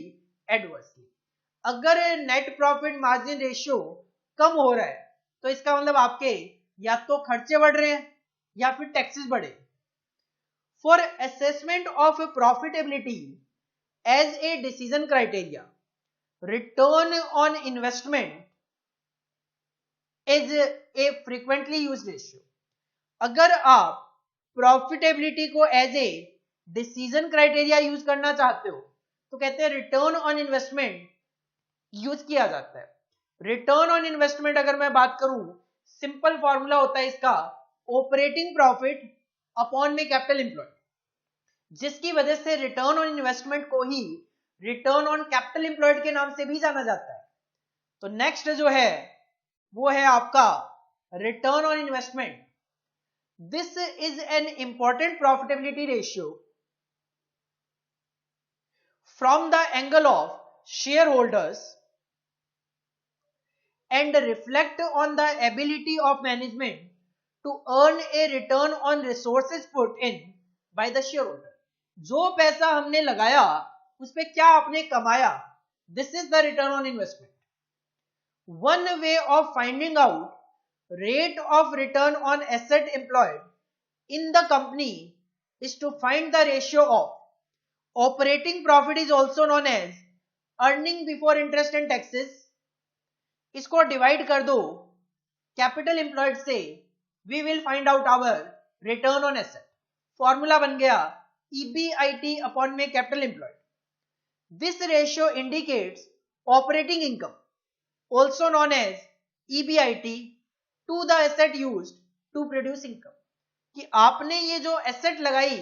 एडवर्सली। अगर नेट प्रॉफिट मार्जिन रेशियो कम हो रहा है तो इसका मतलब आपके या तो खर्चे बढ़ रहे हैं या फिर टैक्सेस बढ़े। For assessment of profitability as a decision criteria, return on investment is a frequently used ratio. अगर आप प्रॉफिटेबिलिटी को as a decision criteria use करना चाहते हो तो कहते हैं रिटर्न ऑन इन्वेस्टमेंट यूज किया जाता है। रिटर्न ऑन इन्वेस्टमेंट अगर मैं बात करूं, सिंपल फॉर्मूला होता है इसका ऑपरेटिंग प्रॉफिट अपॉन में कैपिटल एम्प्लॉयड, जिसकी वजह से रिटर्न ऑन इन्वेस्टमेंट को ही रिटर्न ऑन कैपिटल एम्प्लॉयड के नाम से भी जाना जाता है। तो नेक्स्ट जो है वो है आपका return on investment. This is an important profitability ratio from the angle of share holders and reflect on the ability of management to earn a return on resources put in by the shareholder। जो पैसा हमने लगाया उस पे क्या आपने कमाया, this is the return on investment। One way of finding out rate of return on asset employed in the company is to find the ratio of operating profit, is also known as earning before interest and taxes। इसको divide कर दो capital employed से, we will find out our return on asset. Formula बन गया EBIT upon में capital employed. This ratio indicates operating income also known as EBIT to the asset used to produce income, कि आपने ये जो asset लगाई,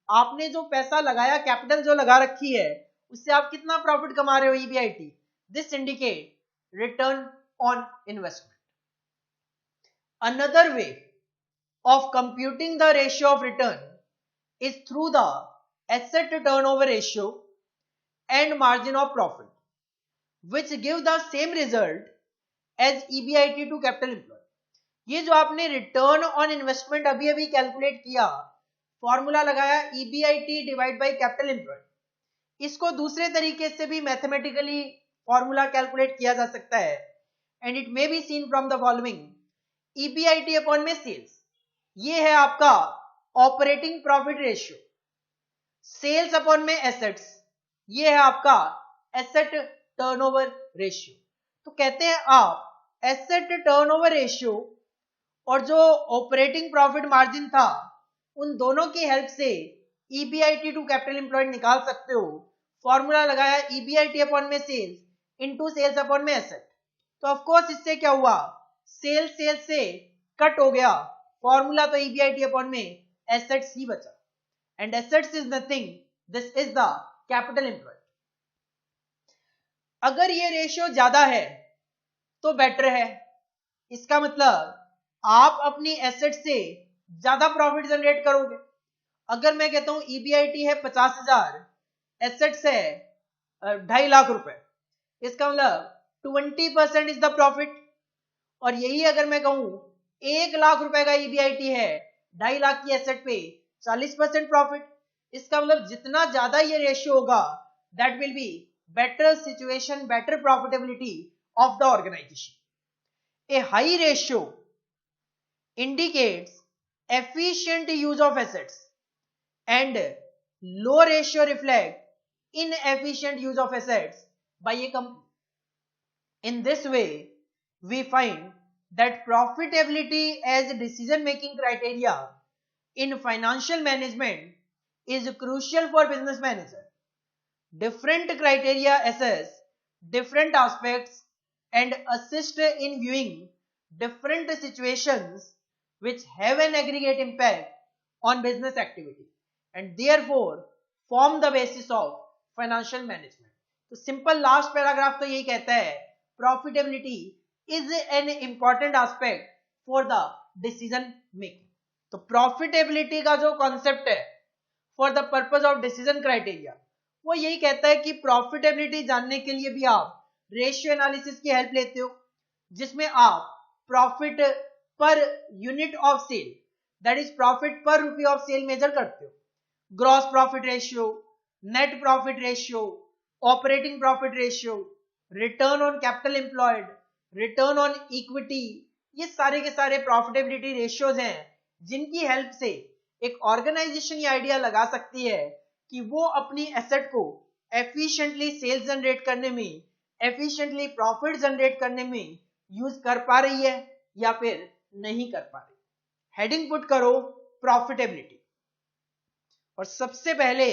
आपने जो पैसा लगाया, कैपिटल जो लगा रखी है, उससे आप कितना प्रॉफिट कमा रहे हो, EBIT. This indicate return on investment। Another way of computing the ratio of return is through the asset turnover ratio and margin of profit, which give the same result as EBIT to capital employed। ये जो आपने return on investment अभी अभी calculate किया, formula लगाया EBIT divide by capital employed, इसको दूसरे तरीके से भी मैथमेटिकली फॉर्मूला कैलकुलेट किया जा सकता है, and it may be seen from the following। EBIT upon में सेल्स, ये है आपका operating profit ratio, sales upon में एसेट्स, ये है आपका एसेट टर्नओवर रेशियो। तो कहते हैं आप एसेट टर्नओवर रेशियो और जो ऑपरेटिंग प्रॉफिट मार्जिन था, उन दोनों की हेल्प से EBIT टू कैपिटल एम्प्लॉयड निकाल सकते हो। फॉर्मूला लगाया EBIT अपॉन में सेल्स इनटू सेल्स अपॉन में एसेट। तो ऑफ कोर्स इससे क्या हुआ, सेल्स से कट हो गया, फॉर्मूला तो EBIT अपॉन में एसेट्स ही बचा, and assets is nothing, this is the capital employed. अगर ये रेशियो ज्यादा है तो बेटर है, इसका मतलब आप अपनी एसेट से ज्यादा प्रॉफिट जनरेट करोगे। अगर मैं कहता हूं EBIT है 50,000, एसेट्स है 2.5 लाख रुपए, इसका मतलब 20% इज द प्रॉफिट। और यही अगर मैं कहूं 1 लाख रुपए का EBIT है 2.5 लाख की एसेट पे 40% प्रॉफिट, इसका मतलब जितना ज्यादा ये रेशियो होगा that will be better situation, better profitability of the organization. A high ratio indicates efficient use of assets and low ratio reflect inefficient use of assets by a company. In this way, we find that profitability as decision-making criteria in financial management is crucial for business manager। Different criteria assess different aspects and assist in viewing different situations which have an aggregate impact on business activity and therefore form the basis of financial management. तो simple last paragraph तो यही कहता है profitability is an important aspect for the decision making. तो profitability का जो concept है for the purpose of decision criteria वो यही कहता है कि प्रॉफिटेबिलिटी जानने के लिए भी आप रेशियो एनालिसिस की हेल्प लेते हो, जिसमें आप profit per unit of sale that is profit per रुपये ऑफ सेल मेजर करते हो. Gross profit ratio, net profit ratio, operating profit ratio, return on capital employed, return on equity, ये सारे के सारे प्रॉफिटेबिलिटी रेशियोज हैं जिनकी हेल्प से एक ऑर्गेनाइजेशन ये आइडिया लगा सकती है कि वो अपनी एसेट को एफिशिएंटली सेल्स जनरेट करने में, एफिशिएंटली प्रॉफिट जनरेट करने में यूज कर पा रही है या फिर नहीं कर पा रही. हेडिंग पुट करो प्रॉफिटेबिलिटी और सबसे पहले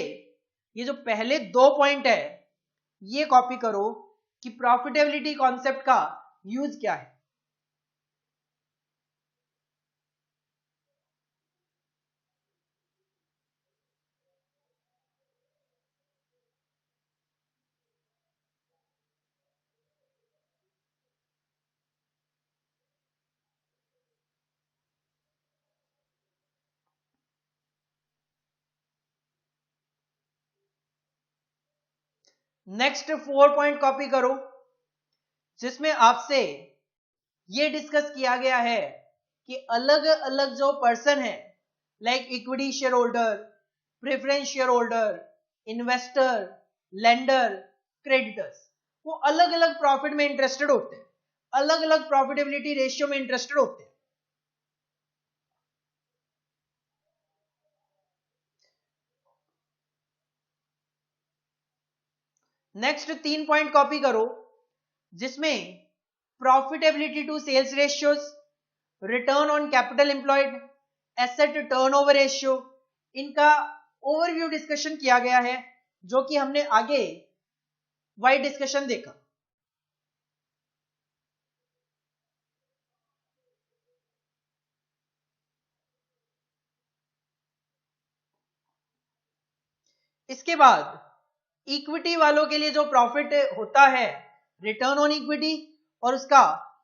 ये जो पहले 2 पॉइंट है ये कॉपी करो कि प्रॉफिटेबिलिटी कॉन्सेप्ट का यूज क्या है. नेक्स्ट 4 पॉइंट कॉपी करो जिसमें आपसे ये डिस्कस किया गया है कि अलग अलग जो पर्सन है like equity share holder, preference share holder, investor, lender, creditors, वो अलग अलग प्रॉफिट में इंटरेस्टेड होते हैं, अलग अलग प्रॉफिटेबिलिटी रेशियो में इंटरेस्टेड होते हैं. नेक्स्ट 3 पॉइंट कॉपी करो जिसमें profitability to sales ratios, return on capital employed, asset turnover ratio, इनका ओवरव्यू डिस्कशन किया गया है जो कि हमने आगे वाइड डिस्कशन देखा. इसके बाद इक्विटी वालों के लिए जो प्रॉफिट होता है रिटर्न ऑन इक्विटी और उसका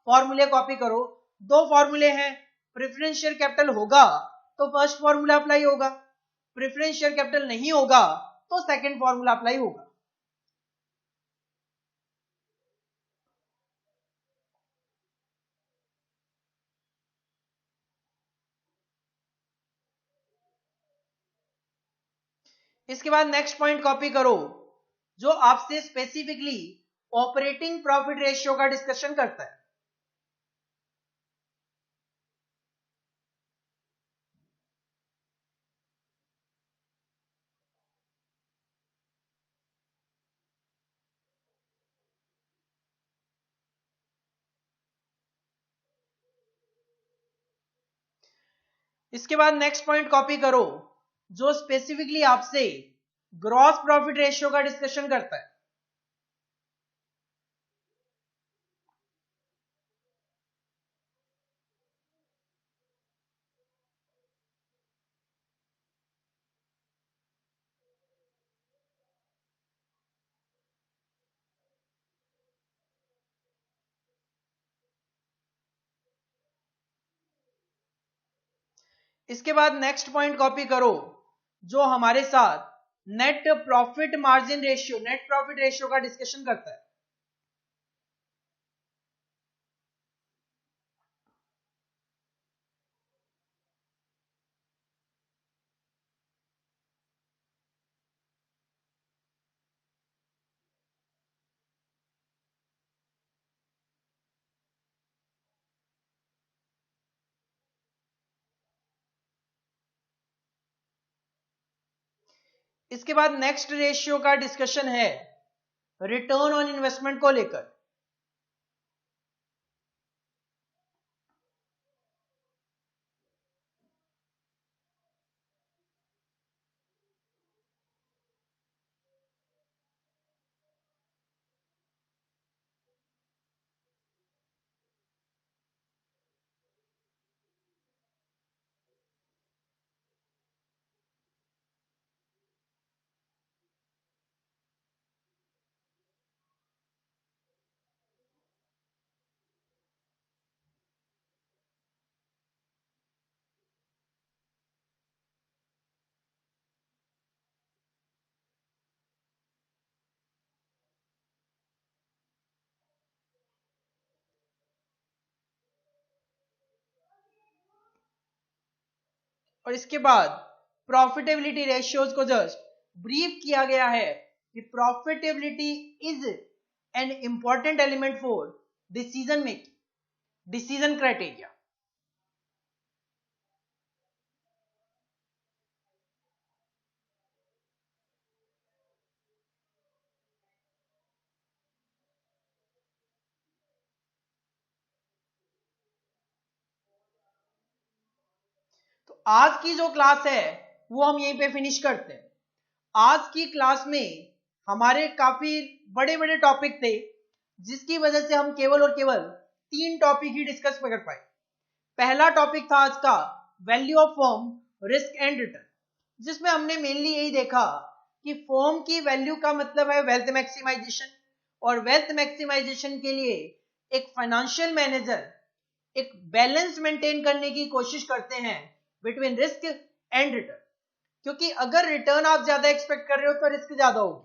फॉर्मूले कॉपी करो. 2 फॉर्मूले हैं, प्रेफरेंस शेयर कैपिटल होगा तो फर्स्ट फॉर्मूला अप्लाई होगा, प्रेफरेंस शेयर कैपिटल नहीं होगा तो सेकंड फॉर्मूला अप्लाई होगा. इसके बाद नेक्स्ट पॉइंट कॉपी करो जो आपसे स्पेसिफिकली ऑपरेटिंग प्रॉफिट रेशियो का डिस्कशन करता है. इसके बाद नेक्स्ट पॉइंट कॉपी करो जो स्पेसिफिकली आपसे ग्रॉस प्रॉफिट रेशियो का डिस्कशन करता है. इसके बाद नेक्स्ट पॉइंट कॉपी करो जो हमारे साथ net profit margin ratio, net profit ratio का डिस्कशन करता है. इसके बाद नेक्स्ट रेशियो का डिस्कशन है रिटर्न ऑन इन्वेस्टमेंट को लेकर. और इसके बाद प्रॉफिटेबिलिटी रेशियोज को जस्ट ब्रीफ किया गया है कि profitability is an important element for decision making, decision criteria. तो आज की जो क्लास है वो हम यहीं पे फिनिश करते हैं। आज की क्लास में हमारे काफी बड़े बड़े टॉपिक थे, जिसकी वजह से हम केवल और केवल 3 टॉपिक ही डिस्कस कर पाए। पहला टॉपिक था आज का value of firm, risk and return, जिसमें हमने मेनली यही देखा कि फर्म की वैल्यू का मतलब है वेल्थ मैक्सिमाइजेशन, और वेल्थ मैक्सिमाइजेशन के लिए एक फाइनेंशियल मैनेजर एक बैलेंस मेंटेन करने की कोशिश करते हैं बिटवीन रिस्क एंड रिटर्न, क्योंकि अगर रिटर्न आप ज्यादा एक्सपेक्ट कर रहे हो तो रिस्क ज्यादा होगी,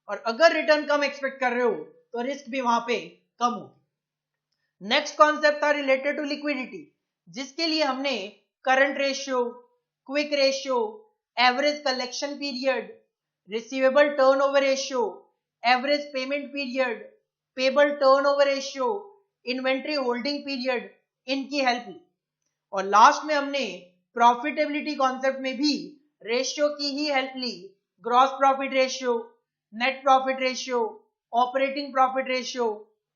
और अगर रिटर्न कम एक्सपेक्ट कर रहे हो तो रिस्क भी वहां पे कम होगी। नेक्स्ट कॉन्सेप्ट था रिलेटेड टू लिक्विडिटी, जिसके लिए हमने current ratio, quick ratio, average collection period, receivable turnover ratio, average payment period, payable turnover ratio, inventory holding period, इनकी हेल्प ली। और लास्ट में हमने प्रॉफिटेबिलिटी कॉन्सेप्ट में भी रेशियो की ही हेल्प ली। Gross profit ratio, net profit ratio, operating profit ratio,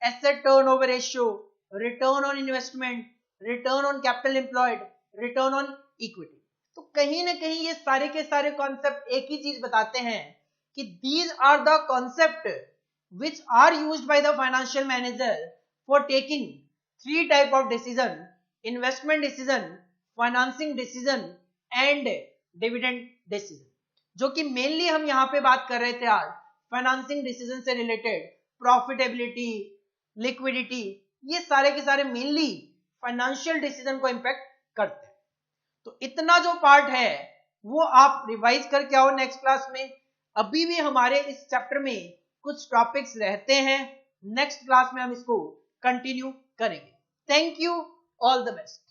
asset turnover ratio, return on investment, return on capital employed, return on equity. तो कहीं ना कहीं ये सारे के सारे कॉन्सेप्ट एक ही चीज बताते हैं कि these are the concept which are used by the financial manager for taking 3 type of decision: investment decision, financing decision and dividend decision, जो कि मेनली हम यहाँ पे बात कर रहे थे आज फाइनेंसिंग डिसीजन से रिलेटेड। प्रॉफिटेबिलिटी, लिक्विडिटी, ये सारे के सारे मेनली फाइनेंशियल डिसीजन को इंपैक्ट करते हैं। तो इतना जो पार्ट है वो आप रिवाइज करके आओ नेक्स्ट क्लास में। अभी भी हमारे इस चैप्टर में कुछ टॉपिक्स रहते हैं, नेक्स्ट क्लास में हम इसको कंटिन्यू करेंगे। Thank you, all the best.